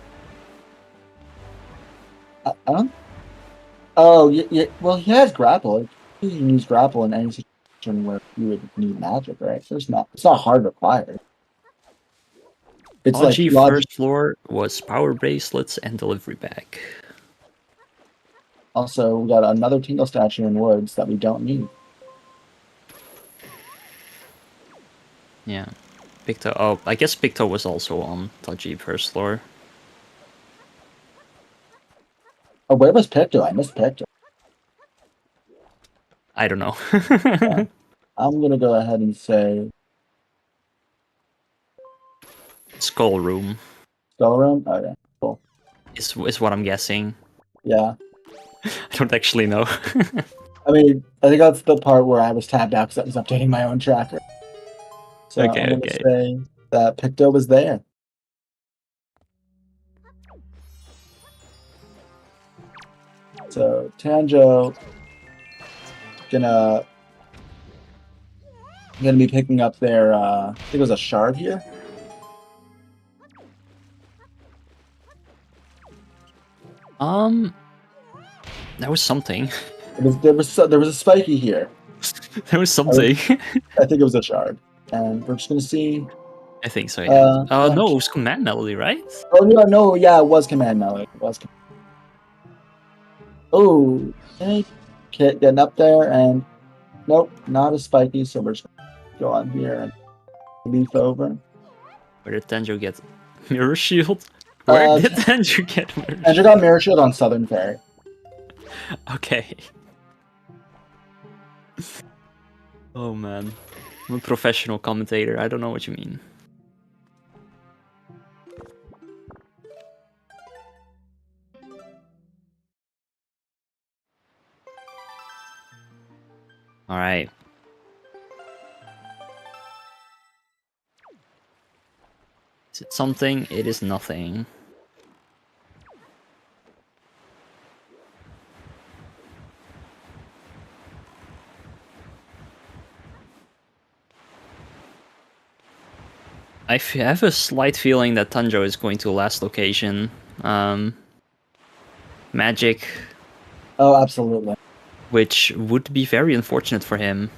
don't. Oh, yeah. Well, he has grapple. You can use grapple in any situation where you would need magic, right? So it's not hard required. It's Dodgy like first floor was power bracelets and delivery bag. Also, we got another Tingle statue in Woods that we don't need. Yeah. Picto. Oh, I guess Picto was also on Dodgy first floor. Oh, where was Picto? I missed Picto. I don't know. Yeah. I'm gonna go ahead and say Skull room. Skull room? Okay, cool. Is what I'm guessing. Yeah. I don't actually know. I mean, I think that's the part where I was tabbed out because I was updating my own tracker. So Okay, I'm gonna say that Picto was there. So Tanjo gonna be picking up their I think it was a shard here. That was something. There was a spiky here. There was something. I think it was a shard, and we're just gonna see. I think so. Yeah. Yeah. No, it was command melody, right? Oh no, yeah, it was command melody. It was. Oh, okay. Kit getting up there, and nope, not a spiky. So we're just gonna go on here and leaf over. Where did Tanjo get mirror shield? Where did Tanjo get mirror shield? Tanjo got mirror shield on Southern Fairy. Okay. Oh man, I'm a professional commentator. I don't know what you mean. All right. Is it something? It is nothing. I have a slight feeling that Tanjo is going to last location. Magic. Oh, absolutely. Which would be very unfortunate for him.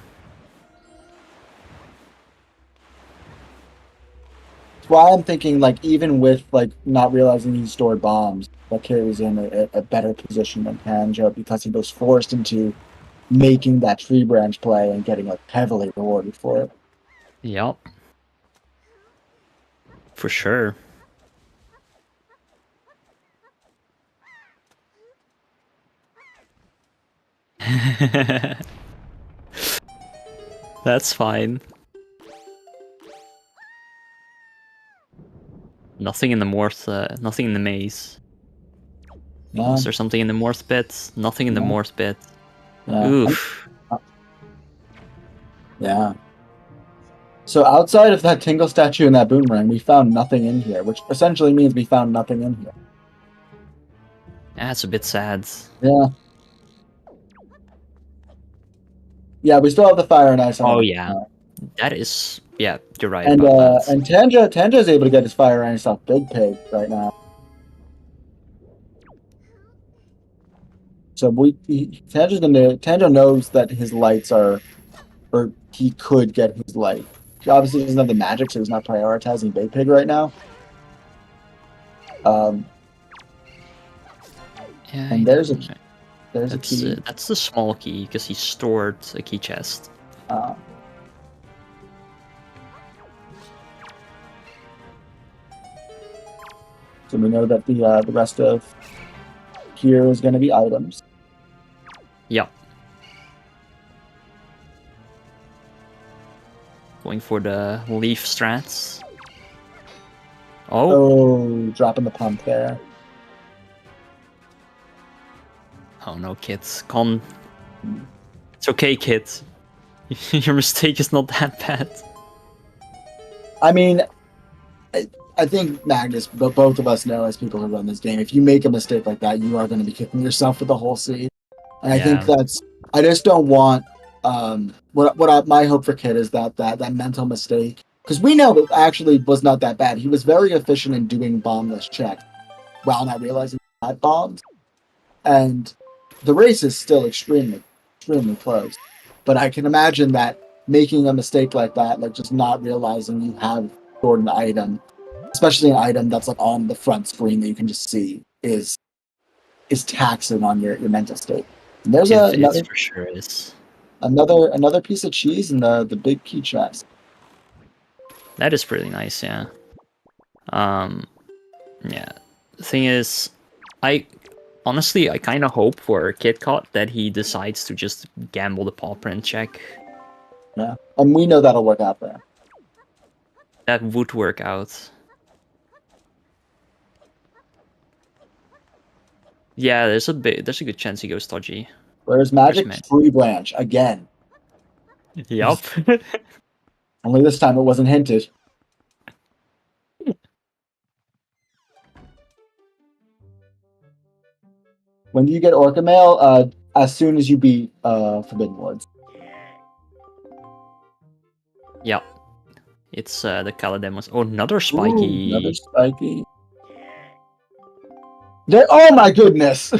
why I'm thinking like even with like not realizing he stored bombs, that Kid was in a better position than Tanjo because he was forced into making that tree branch play and getting like heavily rewarded for it. Yep. For sure. That's fine. Nothing in the north, nothing in the maze. Yeah, Is there something in the north bit? Nothing in the Yeah. north bit. yeah, Oof. yeah. So outside of that Tingle statue and that boomerang, we found nothing in here, which essentially means we found nothing in here. That's a bit sad. Yeah. Yeah, we still have the fire and ice on. Oh it. yeah. That is, yeah, you're right And about that. and Tanjo's able to get his fire and ice off Big Pig right now. So Tanjo knows that his lights are, or he could get his light. He obviously doesn't have the magic, so he's not prioritizing Big Pig right now. Yeah, And there's a key. That's the small key because he stored a key chest. Uh, so we know that the rest of here is going to be items. Yep. Going for the leaf strats. Oh, dropping the pump there. Oh no, kids. It's okay, kids. Your mistake is not that bad. I mean, I think Magnus, but both of us know as people who run this game, if you make a mistake like that, you are going to be kicking yourself with the whole seed. And I think I just don't want. My hope for Kid is that mental mistake, because we know it actually was not that bad. He was very efficient in doing bombless checks while not realizing he had bombs, and the race is still extremely close. But I can imagine that making a mistake like that, like just not realizing you have stored an item, especially an item that's like on the front screen that you can just see, is taxing on your mental state. And there's It for sure is. Another piece of cheese in the big key chest. That is pretty nice, yeah. Yeah. The thing is, honestly, I kind of hope for Kitcot that he decides to just gamble the paw print check. Yeah, and we know that'll work out there. That would work out. Yeah, there's a good chance he goes dodgy. Where's magic? Tree branch again. Yup. Only this time it wasn't hinted. When do you get Orca Mail? As soon as you beat Forbidden Woods. Yep. It's the Calademos. Oh, another spiky. Ooh, another spiky. Oh my goodness!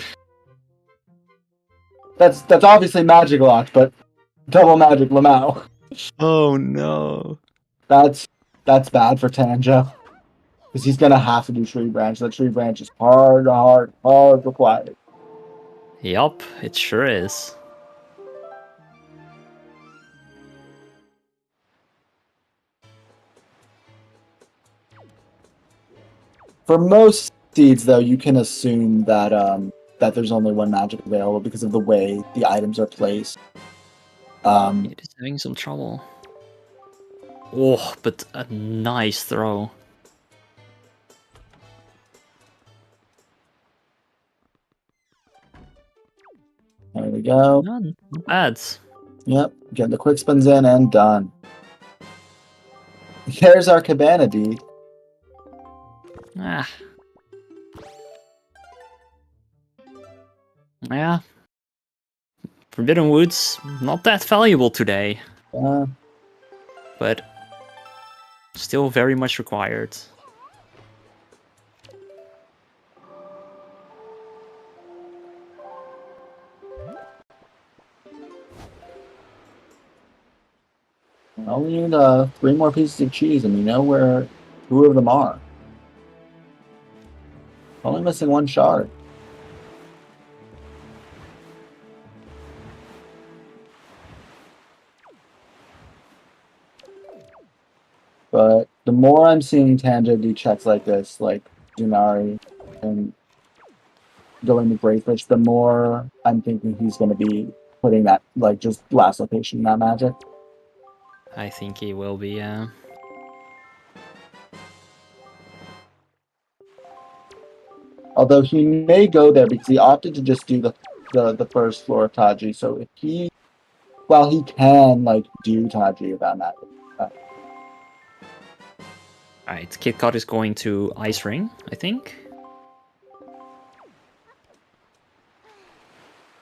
That's obviously magic locked, but double magic Lamau. Oh no. That's bad for Tanjo. Because he's gonna have to do tree branch. That tree branch is hard required. Yup, it sure is. For most seeds, though, you can assume that that there's only one magic available because of the way the items are placed. It is having some trouble. Oh, but a nice throw. There we go. Not bad. Yep, getting the quick spins in and done. There's our cabana deed. Ah. Yeah. Forbidden Woods, not that valuable today. But still very much required. Only need 3 more pieces of cheese, and we know where Two of them are. Only missing one shard. But the more I'm seeing Tanjo do checks like this, like Junari and going to Greyfish, the more I'm thinking he's going to be putting that, like, just last location in that magic. I think he will be, yeah. Although he may go there because he opted to just do the first floor of Taji. So if he, well, he can like do Taji about that. Alright, Kitcot is going to Ice Ring, I think.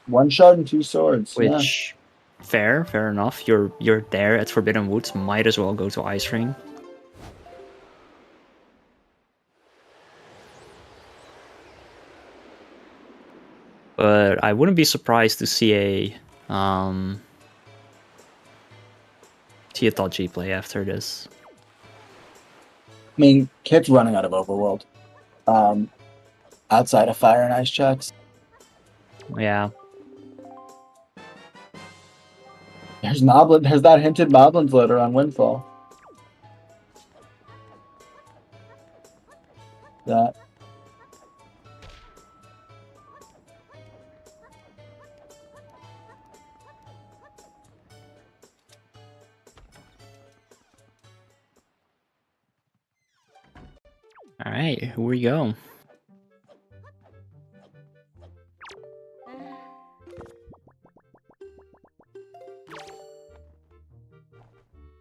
One shard and two swords. Which, fair enough. You're there at Forbidden Woods, might as well go to Ice Ring. But I wouldn't be surprised to see a Taji play after this. I mean, Kit's running out of Overworld. Outside of Fire and Ice checks. Yeah. There's Moblin. There's that hinted Moblin floater on Windfall. That. Alright, here we go.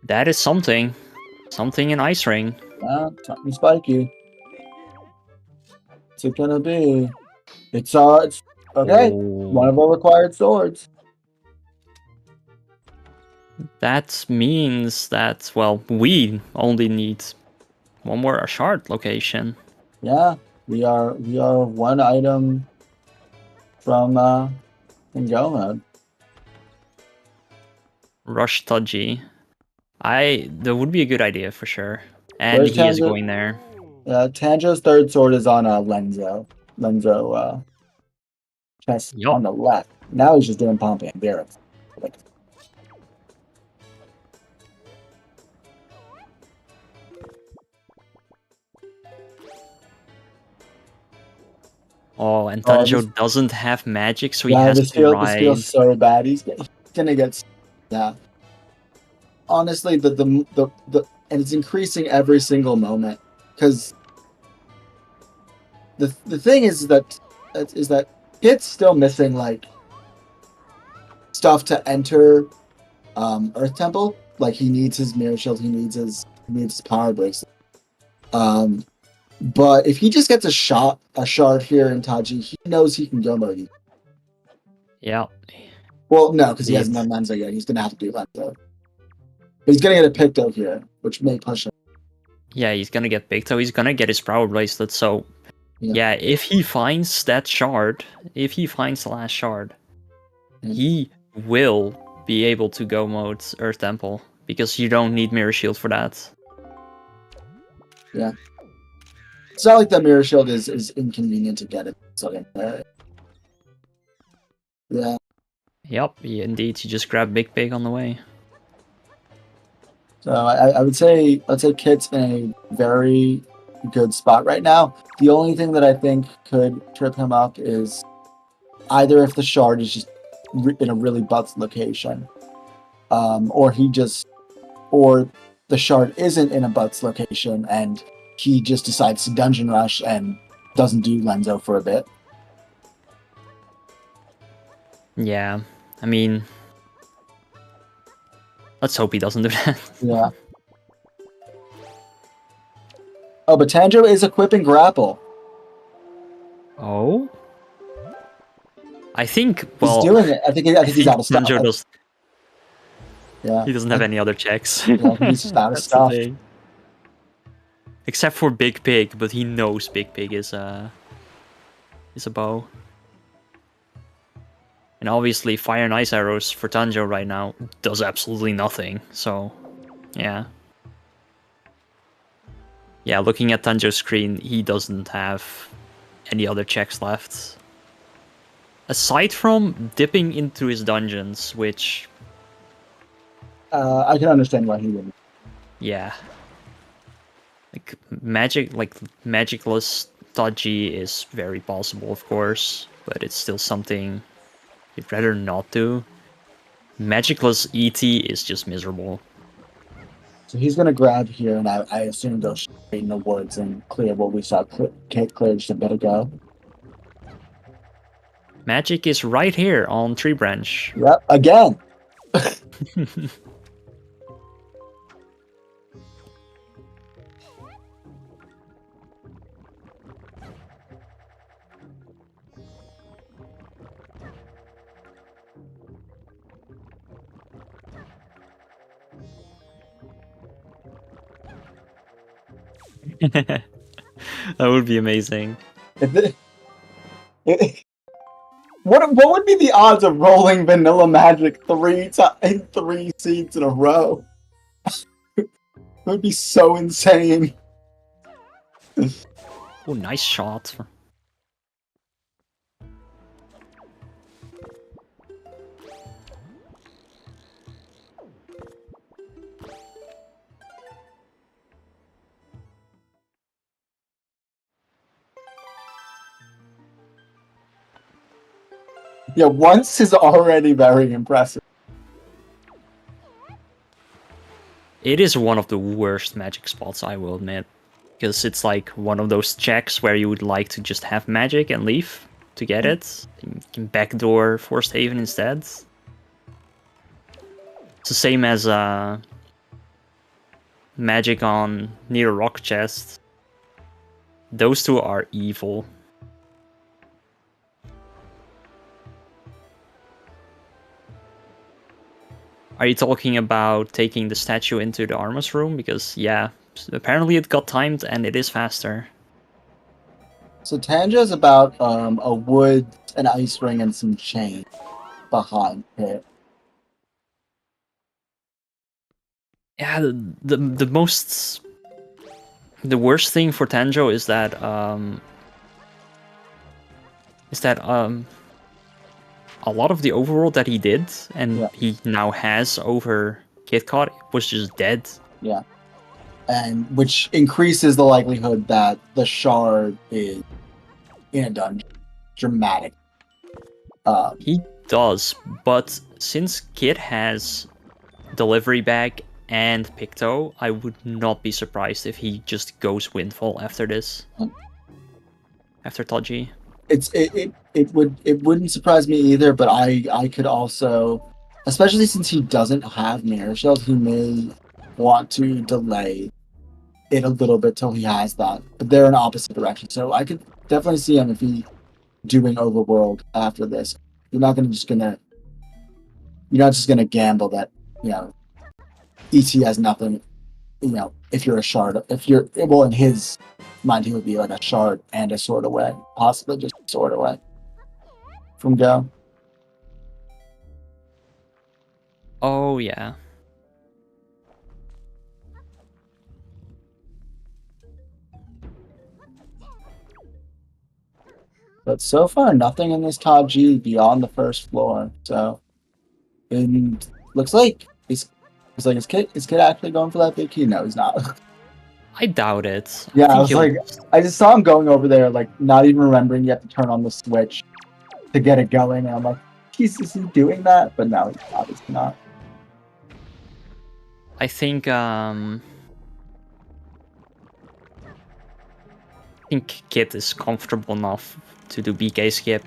That is something. Something in Ice Ring. Something spiky. What's it gonna be? It's okay. One of our required swords. That means that, well, we only need one more shard location. Yeah, we are one item from go mode. Rush Taji. That would be a good idea for sure. And Where's he is Tanjo? going there. Tanjo's third sword is on Lenzo. Chest Yup. on the left. Now he's just doing Pompey and Barracks. Like, Oh, and Tanjo doesn't have magic, so he yeah, has this to ride. feels so bad. He's gonna get. Yeah. Honestly, the and it's increasing every single moment because the thing is that Kit's still missing like stuff to enter Earth Temple. Like he needs his mirror shield, he needs his power bracelet. But if he just gets a shard here in Taji, he knows he can go mode. Yeah. Well, no, because he hasn't done Lenzo yet. He's gonna have to do Lenzo. But he's gonna get a Picto here, which may push him. Yeah, he's gonna get Picto, he's gonna get his power bracelet, so yeah, if he finds that shard, if he finds the last shard, he will be able to go mode Earth Temple, because you don't need Mirror Shield for that. Yeah. It's not like the Mirror Shield is inconvenient to get it. So, yeah. Yep, indeed, you just grab Big Pig on the way. So I would say, let's say Kit's in a very good spot right now. The only thing that I think could trip him up is either if the shard is just in a really butts location, or the shard isn't in a butts location and he just decides to dungeon rush and doesn't do Lenzo for a bit. Yeah, I mean, let's hope he doesn't do that. Yeah. Oh, but Tanjo is equipping Grapple. Oh? I think, well... He's doing it. I think he's out of stuff. Tanjo does... Yeah. He doesn't have any other checks. Yeah, he's just out of stuff. Except for Big Pig, but he knows Big Pig is a bow. And obviously Fire and Ice Arrows for Tanjo right now does absolutely nothing, so yeah. Yeah, looking at Tanjo's screen, he doesn't have any other checks left. Aside from dipping into his dungeons, which... I can understand why he wouldn't. Yeah. Like, magicless dodgy is very possible, of course, but it's still something you'd rather not do. Magicless ET is just miserable. So he's gonna grab here, and I assume go straight in the woods and clear what we saw clear just a bit ago. Magic is right here on Tree Branch. Yep, again. That would be amazing. What would be the odds of rolling Vanilla Magic 3 seeds in a row? It would be so insane. Oh, nice shot. Yeah, once is already very impressive. It is one of the worst magic spots, I will admit. Because it's like one of those checks where you would like to just have magic and leave to get it. You can backdoor Forced Haven instead. It's the same as magic on near rock chest. Those two are evil. Are you talking about taking the statue into the Armor's room? Because, yeah, apparently it got timed and it is faster. So Tanja's about a wood, an ice ring, and some chain behind it. Yeah, the worst thing for Tanjo is that a lot of the overworld that he did and he now has over Kitcot was just dead. Yeah. And which increases the likelihood that the shard is in a dungeon. Dramatic. He does, but since Kit has Delivery Bag and Picto, I would not be surprised if he just goes Windfall after this. After Todgy. It wouldn't surprise me either, but I could also, especially since he doesn't have Mirror Shells, he may want to delay it a little bit till he has that. But they're in opposite directions, so I could definitely see him if he doing Overworld after this. You're not just gonna gamble that, you know, ET has nothing. You know, if you're a shard, in his mind, he would be like a shard and a sword away, possibly just a sword away from go. Oh, yeah. But so far, nothing in this top G beyond the first floor. So, it looks like is Kid actually going for that big key? No, he's not. I doubt it. Yeah, I was like, I just saw him going over there, like not even remembering you have to turn on the switch to get it going. And I'm like, is he doing that? But no, he's obviously not. I think Kit is comfortable enough to do BK skip,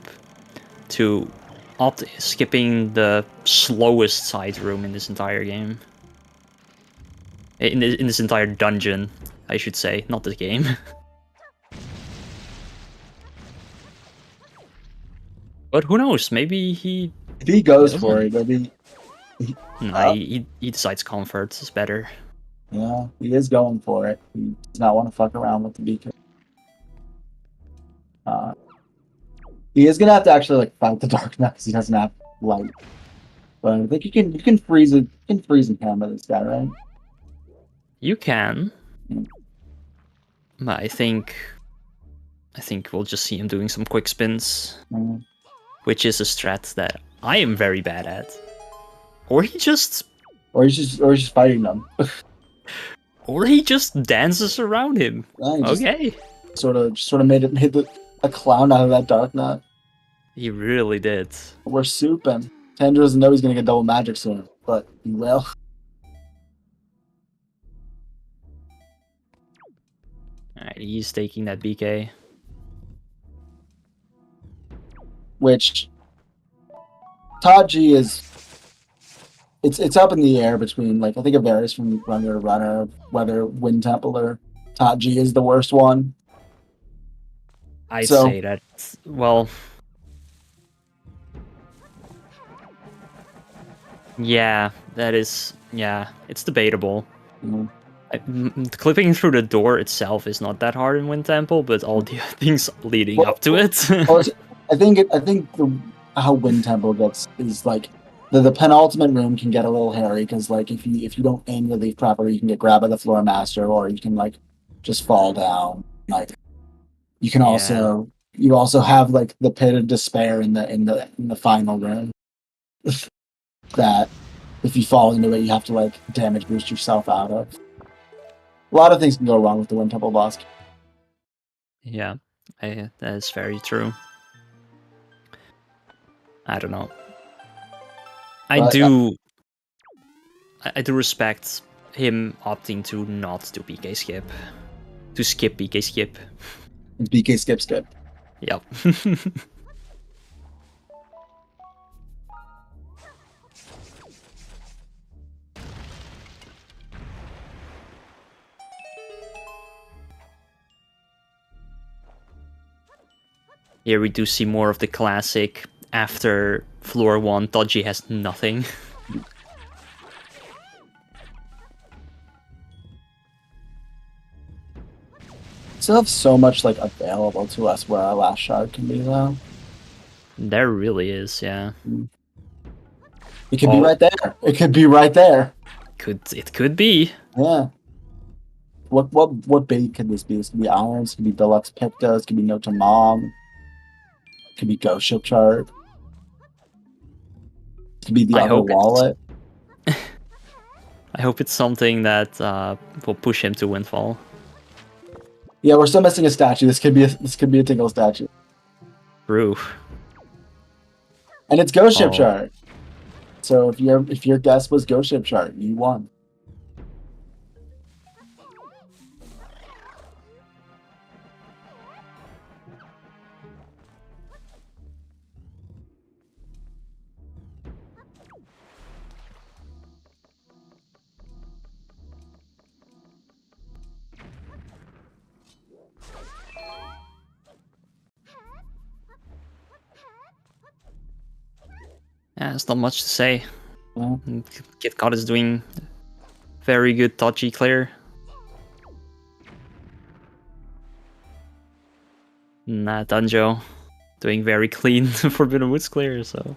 to opt skipping the slowest side room in this entire game. In this entire dungeon, I should say, not the game. But who knows? Maybe he... If he goes for it, maybe... He decides comfort is better. Yeah, he is going for it. He does not want to fuck around with the BK. He is gonna have to actually like fight the dark now because he doesn't have light. But I think you can freeze it. You can freeze and hammer this guy, right? You can. I think we'll just see him doing some quick spins, which is a strat that I am very bad at. Or he's just fighting them. Or he just dances around him. Okay. Sort of made a clown out of that Dark Knight. He really did. We're souping. Tanjo doesn't know he's gonna get double magic soon, but he will. Alright, he's taking that BK. Which Taji is it's up in the air between, like, I think it varies from runner to runner whether Wind Temple or Taji is the worst one. I'd say that, well, yeah, that is, yeah, it's debatable. Clipping through the door itself is not that hard in Wind Temple, but all the things leading up to it. I think how Wind Temple gets is like the penultimate room can get a little hairy because, like, if you don't aim your leaf properly, you can get grabbed by the floor master, or you can, like, just fall down. Like, you can also have, like, the pit of despair in the final room. That if you fall into it, you have to, like, damage boost yourself out of. A lot of things can go wrong with the Wind Temple boss. Yeah, that is very true. I don't know. I do respect him opting to not do BK skip. To skip BK skip. BK skip. Yep. Here we do see more of the classic. After floor 1, Taji has nothing. Still have so much, like, available to us where our last shard can be, though. There really is, yeah. It could be right there. It could be right there. It could be. Yeah. What bait could this be? This could be Irons, it could be Deluxe Pictos, it could be No to Mom, it could be Ghost Ship Chart. It could be the other wallet. I hope it's something that will push him to Windfall. Yeah, we're still missing a statue. This could be a Tingle statue. True. And it's Ghost Ship Chart. So if your guess was Ghost Ship Chart, you won. Yeah, there's not much to say. Yeah. Kitcot is doing very good Taji clear. Nah, Tanjo doing very clean Forbidden Woods clear, so...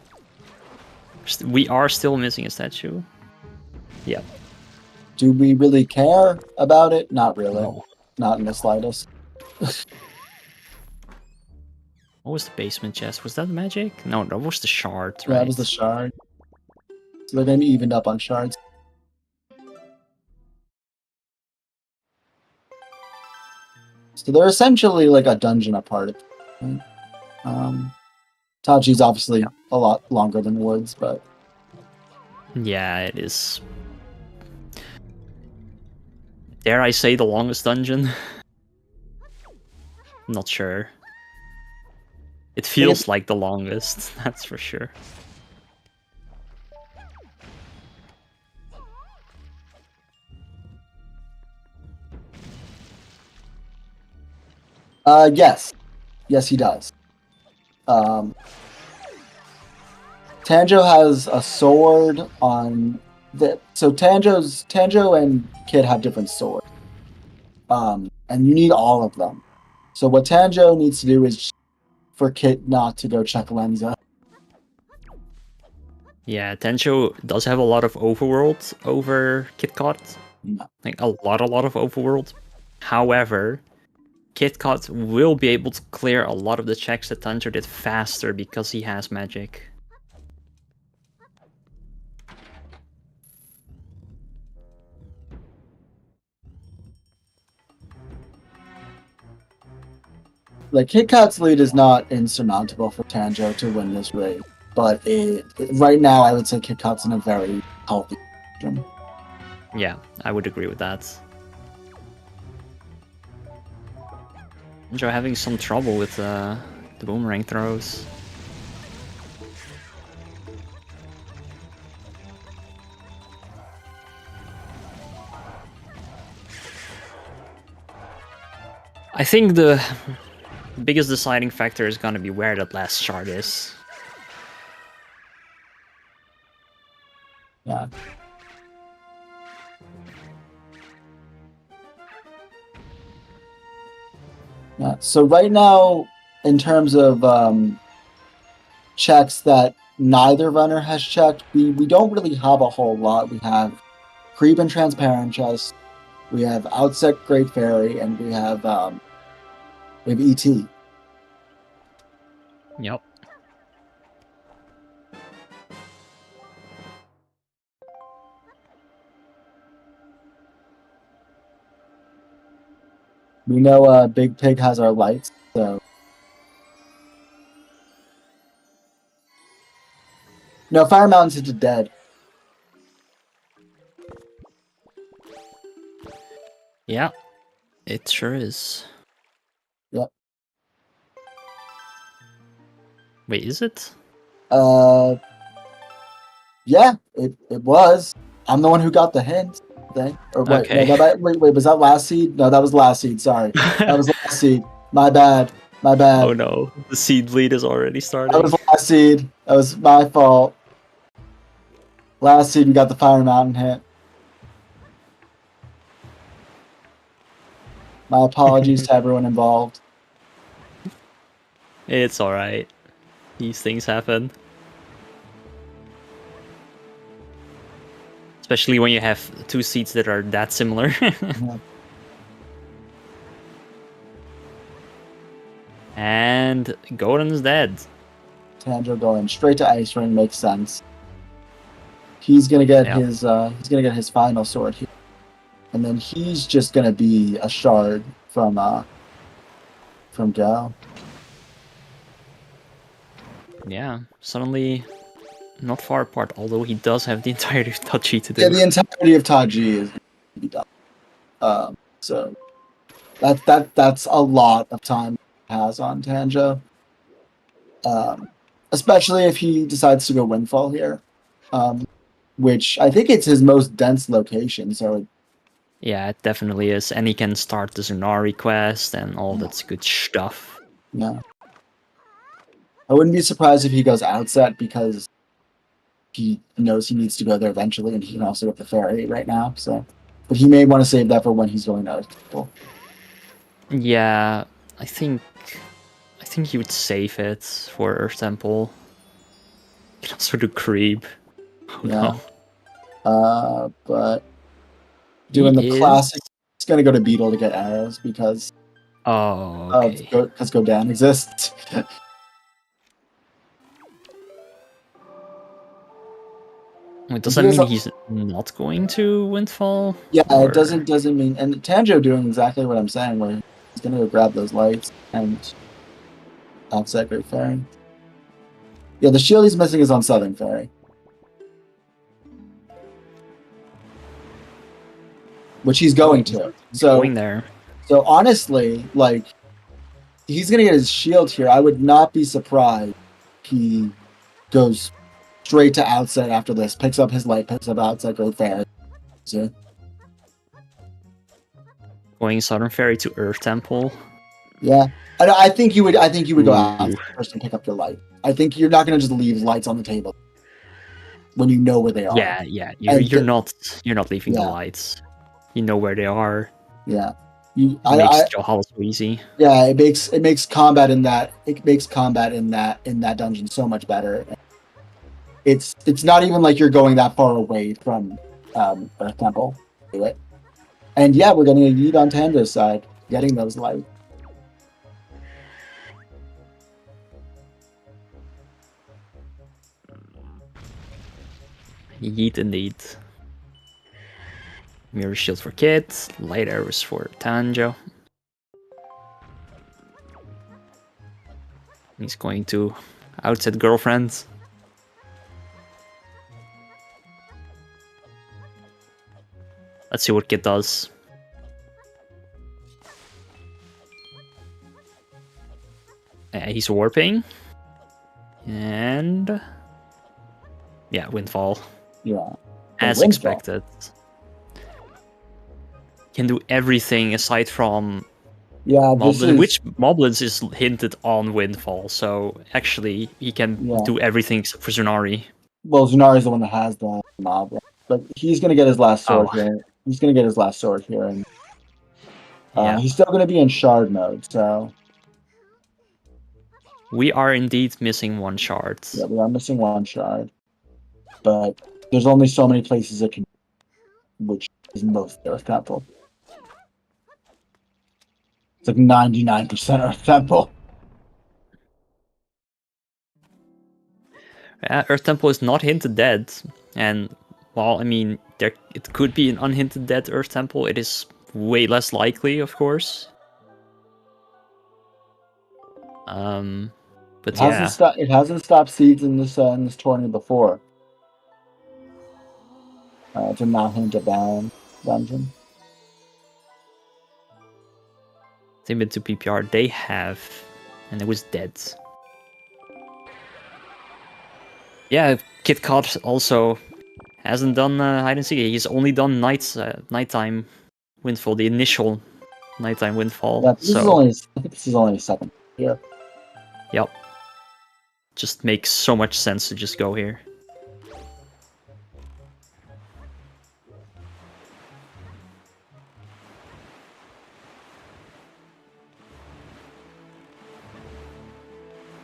We are still missing a statue. Yep. Do we really care about it? Not really. No. Not in the slightest. What was the basement chest? Was that magic? No, that was the shard, right? Yeah, that was the shard. So they're going to be evened up on shards. So they're essentially like a dungeon apart. Taji's obviously a lot longer than Woods, but... Yeah, it is. Dare I say the longest dungeon? Not sure. It feels like the longest, that's for sure. Yes. Yes, he does. Tanjo has a sword on the... So Tanjo and Kid have different swords. And you need all of them. So what Tanjo needs to do is for Kit not to go check Lenza. Yeah, Tanjo does have a lot of overworld over Kitcot. No. Like a lot of overworld. However, Kitcot will be able to clear a lot of the checks that Tanjo did faster because he has magic. Like, Kitcot's lead is not insurmountable for Tanjo to win this race, but right now I would say Kitcot's in a very healthy position. Yeah, I would agree with that. Tanjo having some trouble with the boomerang throws. I think the biggest deciding factor is going to be where that last shard is. Yeah. Yeah. So right now, in terms of checks that neither runner has checked, we don't really have a whole lot. We have Creep and Transparent Chest, we have Outset Great Fairy, and we have ET. Yep. We know Big Pig has our lights, so no, Fire Mountain's into dead. Yeah, it sure is. Yep. Wait, is it? Yeah, it was. I'm the one who got the hint. Thing. Or wait, Okay. no, wait, was that last seed? No, that was last seed. Sorry, that was last seed. My bad. Oh no, the seed bleed is already starting. That was last seed. That was my fault. Last seed, we got the Fire Mountain hit. My apologies to everyone involved. It's alright. These things happen. Especially when you have two seeds that are that similar. Yeah. And Golden's dead. Tanjo going straight to Ice Ring makes sense. He's gonna get his final sword here, and then he's just gonna be a shard from Go. Yeah, suddenly not far apart, although he does have the entirety of Tachi to do. Yeah, the entirety of Taji is going to be done. So that's a lot of time he has on Tanjo. Especially if he decides to go Windfall here. Which I think it's his most dense location, so yeah, it definitely is. And he can start the Zunari quest and all that's good stuff. Yeah. I wouldn't be surprised if he goes Outset because he knows he needs to go there eventually, and he can also get the ferry right now. So, but he may want to save that for when he's going out. Yeah, I think he would save it for Earth Temple. He can also do Creep. Oh, Yeah. no. But doing the classic, it's gonna go to Beetle to get arrows because because Godan exists. Wait, does that mean he's not going to Windfall? Yeah, or... it doesn't mean. And Tanjo doing exactly what I'm saying, where he's gonna go grab those lights and offset Great Fairy. Yeah, the shield he's missing is on Southern Fairy, which he's going to. So going there. So honestly, like, he's gonna get his shield here. I would not be surprised if he goes straight to Outset after this, picks up his light, picks up Outset, Great Fairy. So, going Southern Fairy to Earth Temple. Yeah, I think you would. I think you would go out first and pick up your light. I think you're not gonna just leave lights on the table when you know where they are. Yeah. You're not leaving the lights. You know where they are. Yeah. It makes Johal so easy. Yeah, it makes combat in that dungeon so much better. It's not even like you're going that far away from Earth Temple to do it. And yeah, we're getting a Yeet on Tanjo's side, getting those lights. Yeet indeed. Mirror shield for Kit, light arrows for Tanjo. He's going to outset girlfriend. Let's see what Kit does. He's warping. And... yeah, Windfall. Yeah. As Windfall. expected. Can do everything aside from Yeah, this Moblin, is... which Moblins is hinted on Windfall, so actually he can do everything except for Zunari. Well, Zunari's the one that has the mob, but he's gonna get his last sword here. He's gonna get his last sword here, and he's still gonna be in shard mode. So we are indeed missing one shard. Yeah, we are missing one shard, but there's only so many places it can, which is most Earth Temple. It's like 99% Earth Temple. Earth Temple is not hinted dead, and while I mean it could be an unhinted dead Earth Temple, it is way less likely, of course. But it hasn't stopped seeds in this tournament before. To not hint a dungeon. They've been to PPR, they have, and it was dead. Yeah, Kitcot also hasn't done hide and seek. He's only done nighttime windfall, the initial nighttime windfall. Yeah, I think this is only a second here. Yep. Just makes so much sense to just go here.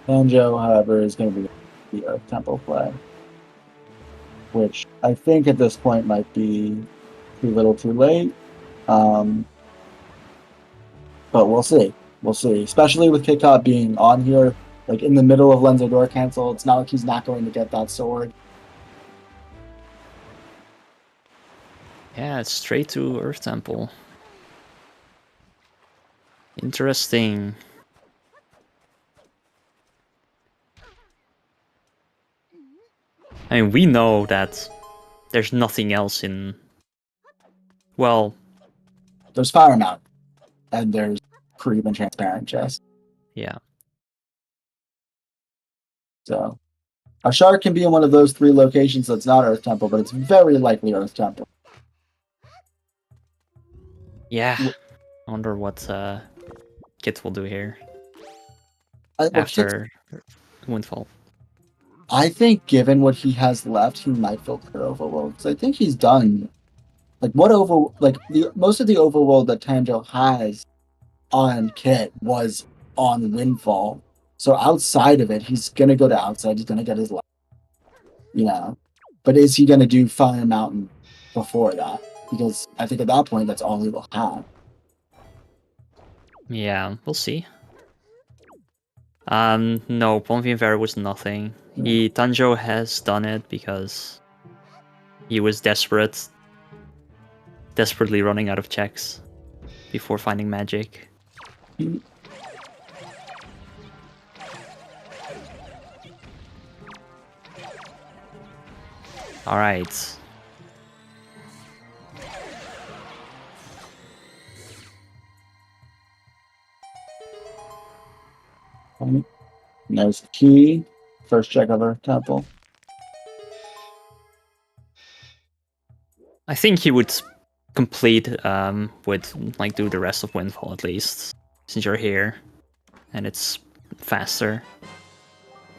Banjo, however, is going to be the Earth Temple play, which I think at this point might be too little too late. But we'll see. We'll see. Especially with Kitcot being on here, like in the middle of Lenzo Door Cancel, it's not like he's not going to get that sword. Yeah, it's straight to Earth Temple. Interesting. I mean, we know that there's nothing else in... well... there's Fire Mountain, and there's Creep and Transparent Chest. Yeah. So, a shark can be in one of those three locations that's not Earth Temple, but it's very likely Earth Temple. Yeah. I wonder what Kit will do here. After Windfall. I think given what he has left, he might filter Overworld. Because I think he's done. Like most of the Overworld that Tanjo has on Kit was on Windfall. So outside of it, he's gonna go to outside. He's gonna get his life. But is he gonna do Fire Mountain before that? Because I think at that point, that's all he will have. Yeah, we'll see. No, Ponvin Vera was nothing. Tanjo has done it because he was desperately running out of checks before finding magic. All right. There's the key. First check of Earth Temple. I think he would complete with do the rest of Windfall at least, since you're here, and it's faster.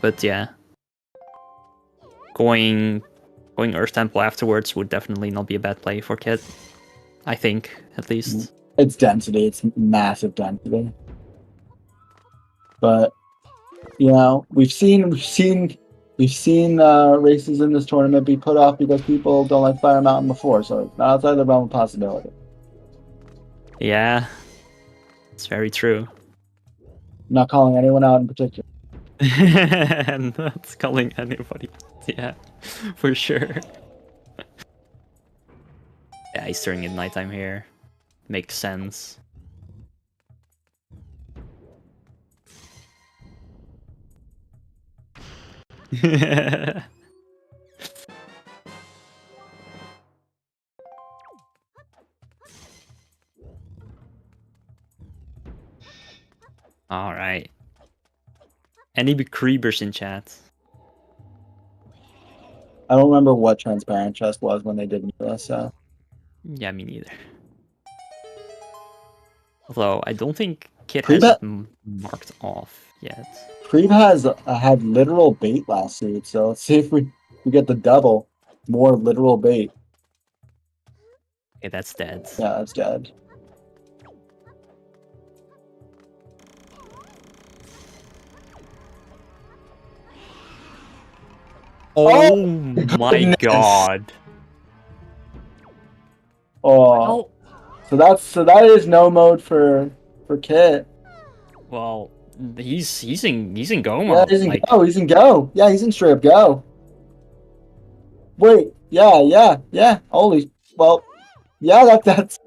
But yeah, going Earth Temple afterwards would definitely not be a bad play for Kit. I think, at least. It's density. It's massive density. But we've seen races in this tournament be put off because people don't like Fire Mountain before, so it's not outside the realm of possibility. Yeah, it's very true. I'm not calling anyone out in particular. And not calling anybody. Yeah, for sure. ice during at nighttime here. Makes sense. All right. Any creepers in chat? I don't remember what transparent chest was when they did Mila, so. Yeah, me neither. Although I don't think Kit Creep has it marked off yet. Creep has had literal bait last suit, so let's see if we get the double. More literal bait. Okay, that's dead. Yeah, that's dead. Oh my goodness. god. Oh. So that is no mode for Kit. Well, he's in go Yeah, mode. he's in Like, go. He's in go. Yeah, he's in straight up go. Wait. Yeah. Holy. Well. Yeah. That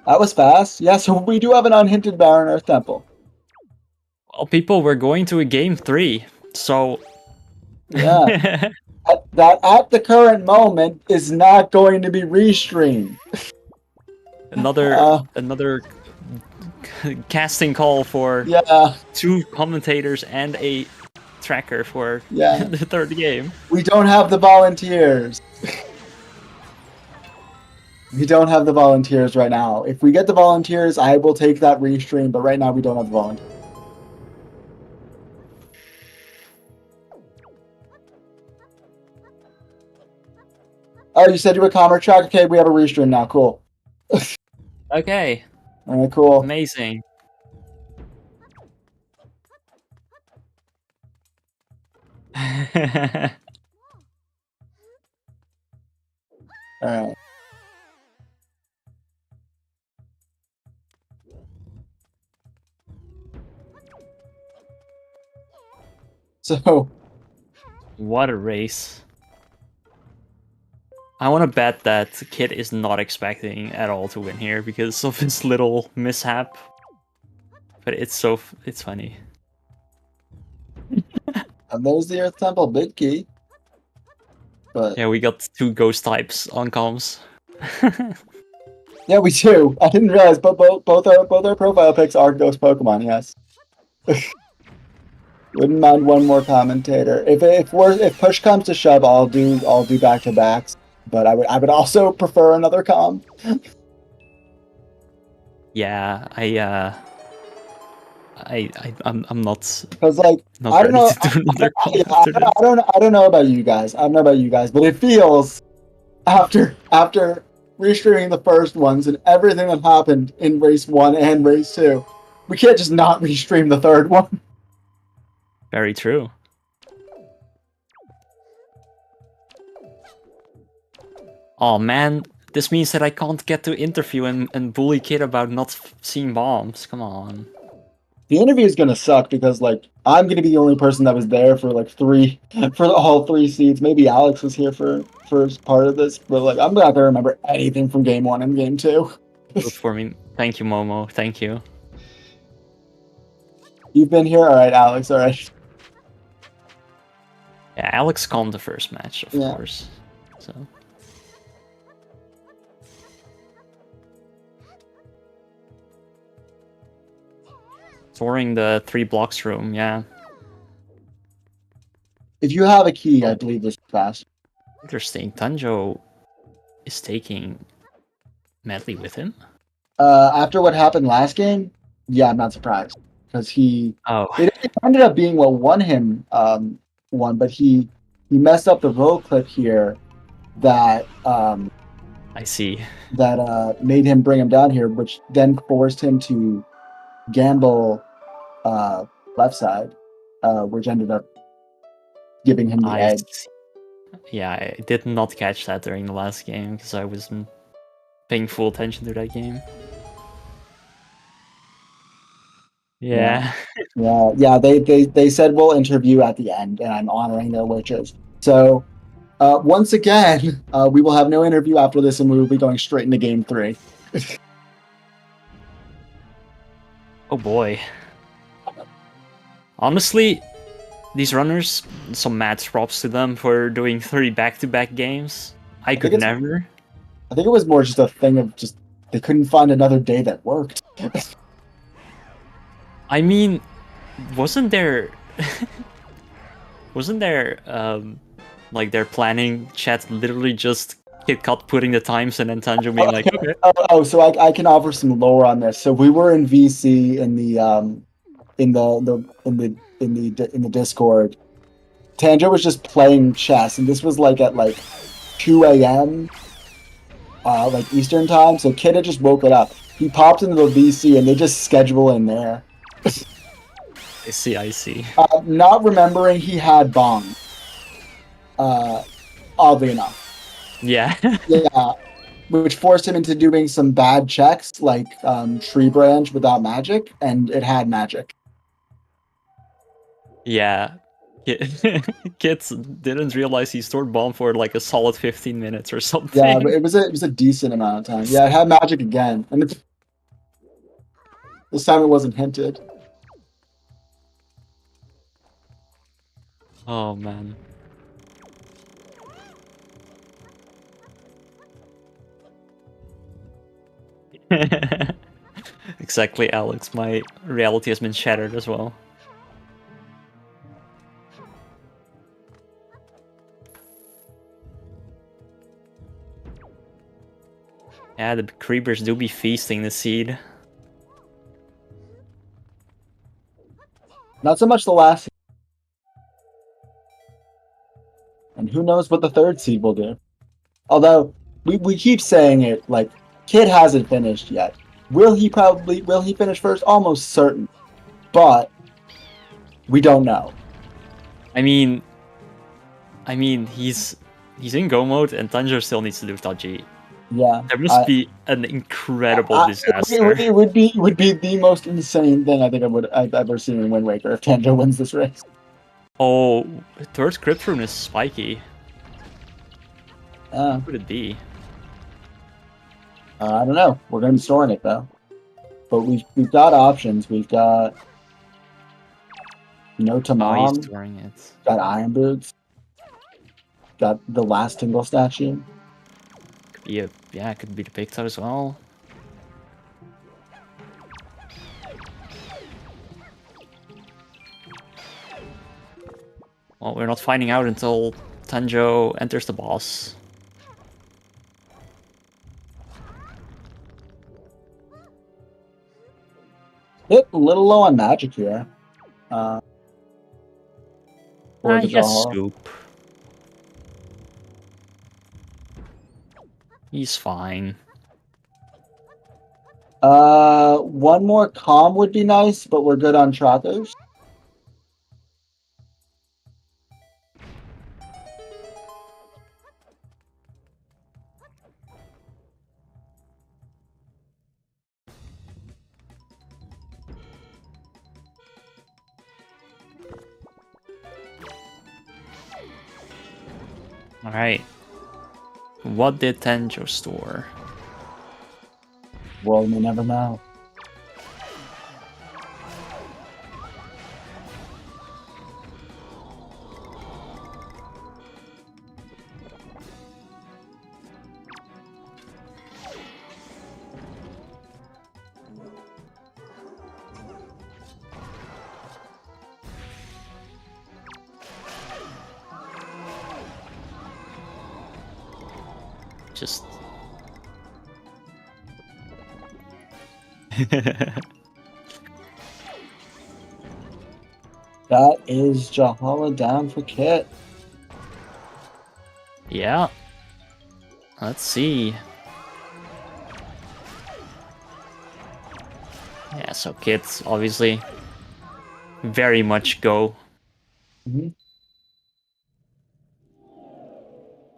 was fast. Yeah. So we do have an unhinted Baron Earth Temple. well, people, we're going to a game 3, so Yeah. that at the current moment is not going to be restreamed. another casting call for Yeah. 2 commentators and a tracker for the third game. We don't have the volunteers. We don't have the volunteers right now. If we get the volunteers, I will take that restream, but right now we don't have the volunteers. Oh, you said you were commerce track? Okay, we have a restream now. Cool. Okay. Alright, cool. Amazing. Alright. So. What a race. I want to bet that Kit is not expecting at all to win here because of his little mishap. But it's funny. And there's the Earth Temple big key. But yeah, we got 2 ghost types on comms. yeah, we do. I didn't realize, but both our profile pics are ghost Pokemon. Yes. Wouldn't mind one more commentator. If push comes to shove, I'll do back to backs. But I would also prefer another comm. Yeah, I'm not. Because like not I don't know. ready to do another I don't know about you guys. I don't know about you guys, but it feels after restreaming the first ones and everything that happened in race 1 and race 2, we can't just not restream the third one. Very true. Oh man, this means that I can't get to interview and bully Kid about not seeing bombs. Come on. The interview is gonna suck because like I'm gonna be the only person that was there for like all 3 seats. Maybe Alex was here for part of this, but like I'm not gonna remember anything from game 1 and game 2. Good for me. Thank you, Momo. Thank you. You've been here, all right, Alex. All right. Yeah, Alex called the first match, of course. So. Touring the 3 blocks room, yeah. If you have a key, I believe this is fast. Interesting. Tanjo is taking Medley with him? After what happened last game, yeah, I'm not surprised. Because it ended up being what won him one, but he messed up the roll clip here that I see. That made him bring him down here, which then forced him to gamble left side, which ended up giving him the edge. Yeah, I did not catch that during the last game because I wasn't paying full attention to that game. Yeah. Yeah. They said we'll interview at the end, and I'm honoring their wishes. So Once again, we will have no interview after this, and we will be going straight into game 3. Oh boy. Honestly, these runners, some mad props to them for doing 3 back-to-back games. I could never. I think it was more just a thing of just they couldn't find another day that worked. I mean, wasn't there like their planning chat literally just Kitcot putting the times and then Tanjo being like, okay. So I can offer some lore on this. So we were in VC in the Discord. Tanjo was just playing chess, and this was like at 2 a.m. Like Eastern time. So Kid had just woken up. He popped into the VC, and they just schedule in there. I see. Not remembering he had bomb. Oddly enough. Yeah. Yeah. Which forced him into doing some bad checks, like Tree Branch without magic, and it had magic. Yeah. Kids didn't realize he stored bomb for like a solid 15 minutes or something. Yeah, but it was a decent amount of time. Yeah, it had magic again, and this time it wasn't hinted. Oh man. Exactly, Alex. My reality has been shattered as well. Yeah, the creepers do be feasting the seed. Not so much the last. And who knows what the third seed will do. Although, we keep saying it, like, Kid hasn't finished yet. Will he finish first? Almost certain. But, we don't know. I mean, he's in go mode, and Tanjo still needs to do Taji. Yeah. There must be an incredible disaster. It would be the most insane thing I think I've ever seen in Wind Waker if Tanjo wins this race. Oh, third Crypt Rune is spiky. What would it be? I don't know. We're going to be storing it though. But we've got options. We've got no Tamam. Oh, he's storing it. Got Iron Boots. Got the last Tingle statue. Could be it could be the Picto as well. Well, we're not finding out until Tanjo enters the boss. Hit a little low on magic here. He has Scoop. He's fine. One more calm would be nice, but we're good on Trathos. Alright. What did Tanjo store? World may never know. Just... That is Jahala down for Kit. Yeah. Let's see. Yeah, so Kit's obviously very much go. Mm-hmm.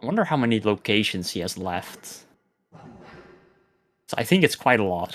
I wonder how many locations he has left. So I think it's quite a lot.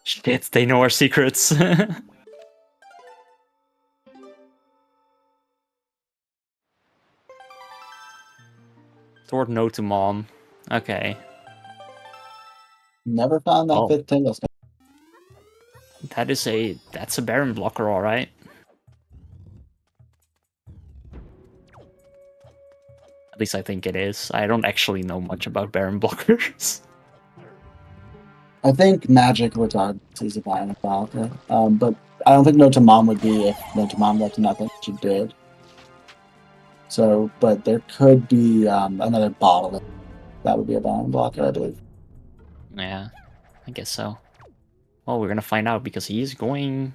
Shit, they know our secrets. Sword no to mom. Okay. Never found that Oh. fifth tingle spell. That's a Baron blocker, alright. At least I think it is. I don't actually know much about Baron blockers. I think Magic Retardants is a Baron blocker. But I don't think No to Mom would be if No to Mom left nothing she did. So, but there could be another bottle that would be a Baron blocker, I believe. Yeah, I guess so. Well, we're gonna find out because he's going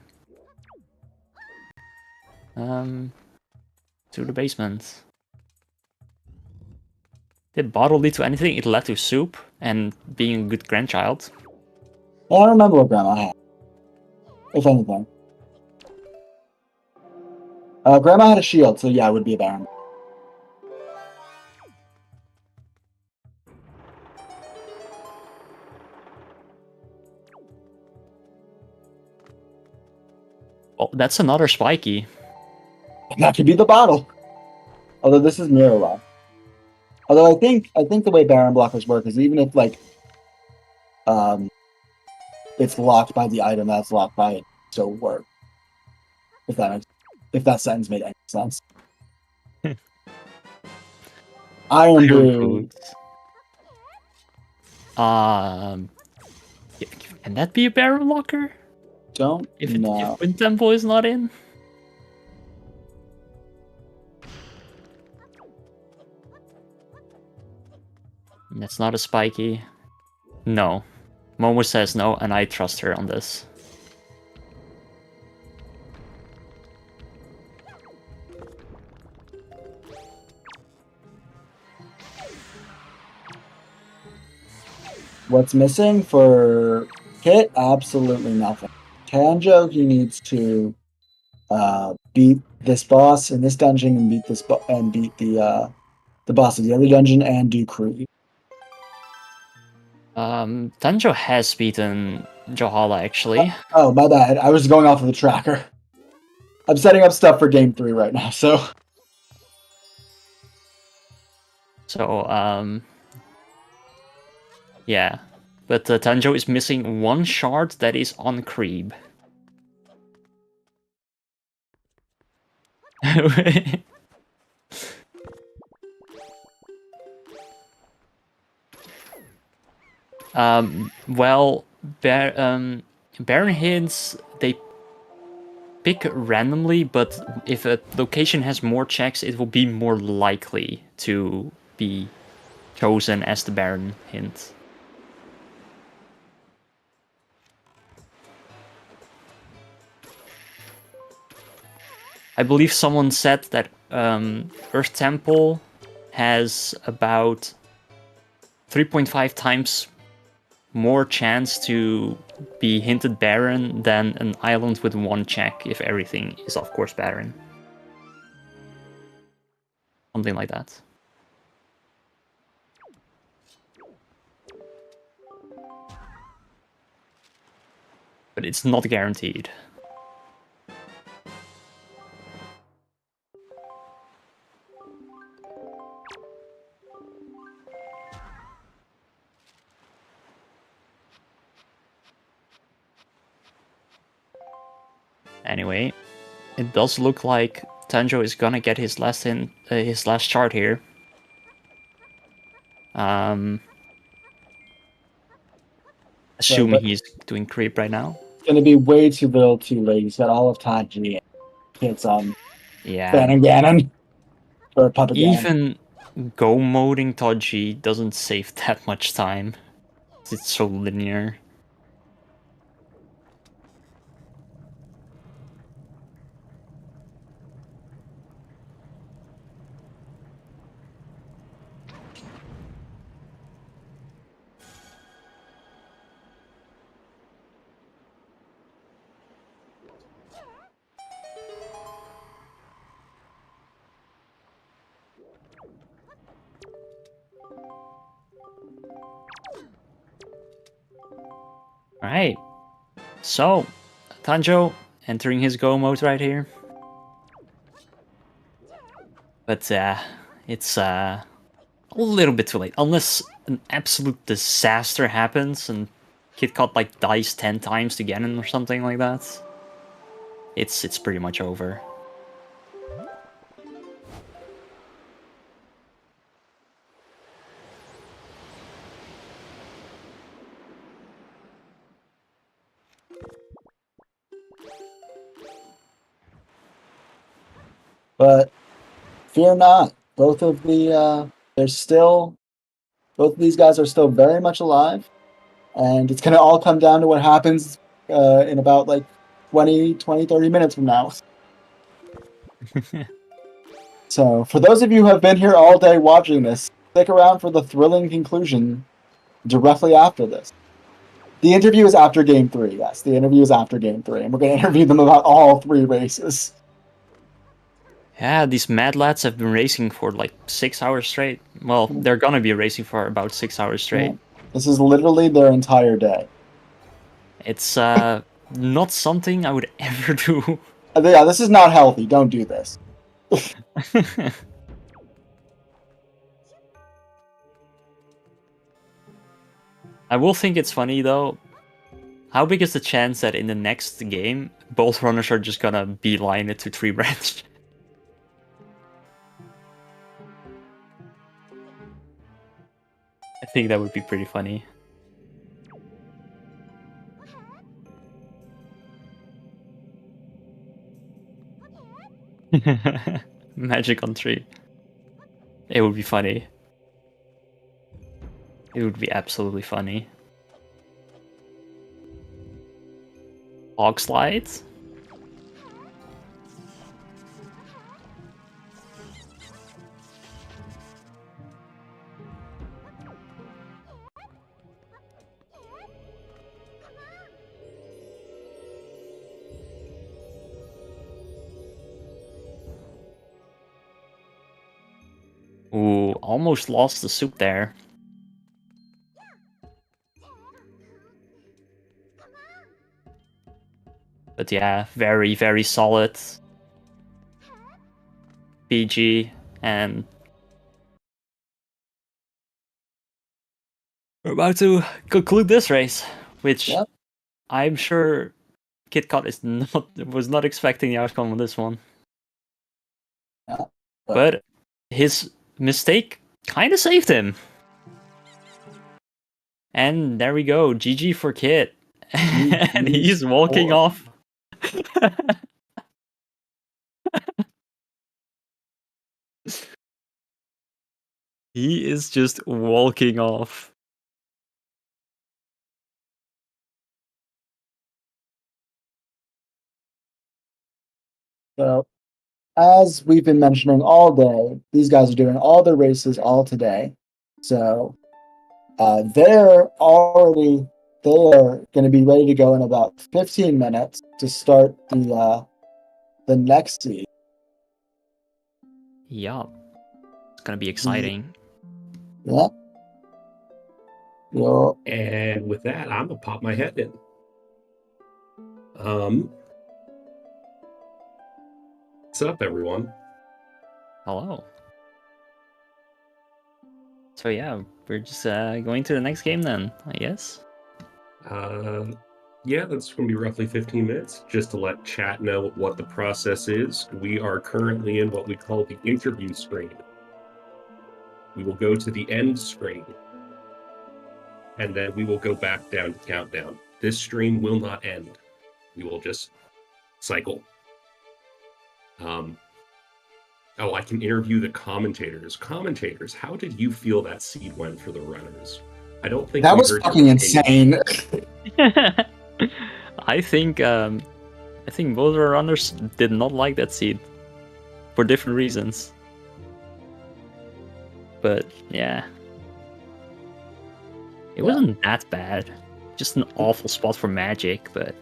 to the basement. Did bottle lead to anything? It led to soup and being a good grandchild. Well, I don't remember what Grandma had, if anything. Grandma had a shield, so yeah, it would be a Baron. Oh, that's another spiky. That could be the bottle. Although this is mirror lock. Although I think the way Baron blockers work is even if like it's locked by the item that's locked by it, still work. If that sentence made any sense. Iron Brew. Can that be a Baron blocker? Don't know. If Wind Temple is not in? That's not a spiky. No. Momo says no, and I trust her on this. What's missing for Kit? Absolutely nothing. Tanjo, he needs to beat this boss in this dungeon and beat the boss of the other dungeon and do Creed. Tanjo has beaten Johala actually. Oh, my bad. I was going off of the tracker. I'm setting up stuff for game 3 right now, so. So, yeah. But Tanjo is missing one shard that is on Creeb. Well, Baron hints, they pick randomly, but if a location has more checks, it will be more likely to be chosen as the Baron hint. I believe someone said that Earth Temple has about 3.5 times more chance to be hinted Baron than an island with one check, if everything is of course Baron. Something like that. But it's not guaranteed. Anyway, it does look like Tanjo is gonna get his last shard here. Assuming he's doing creep right now. It's gonna be way too little too late. He's got all of Taji. Hits on Fan and Ganon. Or Puppet Ganon. Even go moding Taji doesn't save that much time. It's so linear. Alright. So, Tanjo entering his go mode right here. But it's a little bit too late. Unless an absolute disaster happens and Kitcot like dies 10 times to Ganon or something like that. It's pretty much over. But fear not. Both of these guys are still very much alive, and it's gonna all come down to what happens in about like 20, 30 minutes from now. So, for those of you who have been here all day watching this, stick around for the thrilling conclusion directly after this. The interview is after Game 3, yes. The interview is after Game 3, and we're going to interview them about all 3 races. Yeah, these mad lads have been racing for like 6 hours straight. Well, they're gonna be racing for about 6 hours straight. Yeah. This is literally their entire day. It's not something I would ever do. Yeah, this is not healthy. Don't do this. I will think it's funny though. How big is the chance that in the next game, both runners are just gonna beeline it to Tree Branch? I think that would be pretty funny. Magic on tree. It would be funny. It would be absolutely funny. Hog slides? Ooh, almost lost the soup there. But yeah, very, very solid. PG, and we're about to conclude this race, which I'm sure Kitcot was not expecting the outcome of this one. Yeah, but his mistake kind of saved him. And there we go, GG for Kit. And he's walking off. He is just walking off. So, as we've been mentioning all day, these guys are doing all their races all today. So, they're going to be ready to go in about 15 minutes to start the next seed. Yup. It's gonna be exciting. Yeah. Well, and with that, I'm gonna pop my head in. What's up, everyone? Hello. So yeah, we're just going to the next game then, I guess. Yeah, that's going to be roughly 15 minutes. Just to let chat know what the process is, we are currently in what we call the interview screen. We will go to the end screen, and then we will go back down to countdown. This stream will not end. We will just cycle. Oh, I can interview the commentators. Commentators, how did you feel that seed went for the runners? I don't think that was fucking insane. I think both our runners did not like that seed for different reasons. But yeah, it wasn't that bad. Just an awful spot for Magic, but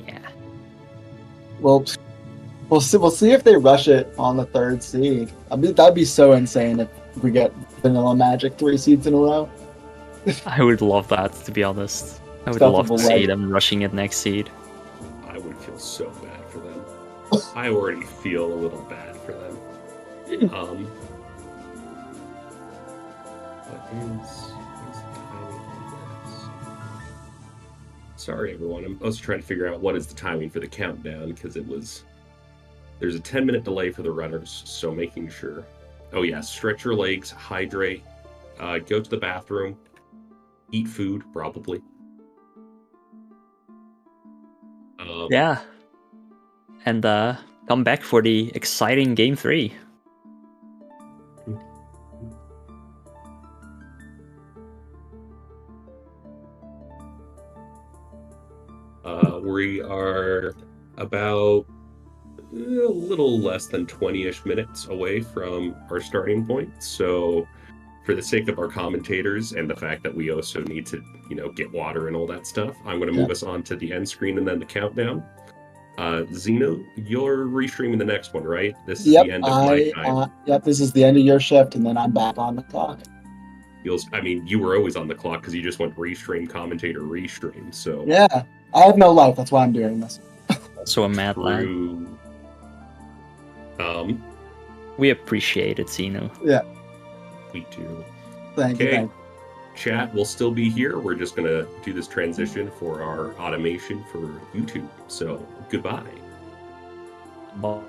yeah. Well, we'll see if they rush it on the 3rd seed. That'd be so insane if we get Vanilla Magic 3 seeds in a row. I would love that, to be honest. I would Stuff love to will, see like- them rushing it next seed. I would feel so bad for them. I already feel a little bad for them. What's the timing on this? Sorry, everyone. I was trying to figure out what is the timing for the countdown because there's a 10-minute delay for the runners, so making sure. Oh yeah, stretch your legs, hydrate, go to the bathroom, eat food probably. Yeah. And come back for the exciting Game 3. We are about a little less than 20-ish minutes away from our starting point. So for the sake of our commentators and the fact that we also need to, get water and all that stuff, I'm going to move us on to the end screen and then the countdown. Zeno, you're restreaming the next one, right? This is the end of my time. Yep, this is the end of your shift, and then I'm back on the clock. You were always on the clock because you just went restream, commentator, restream. So Yeah, I have no life. That's why I'm doing this. Also a mad lad. true. We appreciate it, Zeno. Yeah, We do. thank you. Okay. Thank you. Chat will still be here. We're just going to do this transition for our automation for YouTube. So, goodbye. Bye.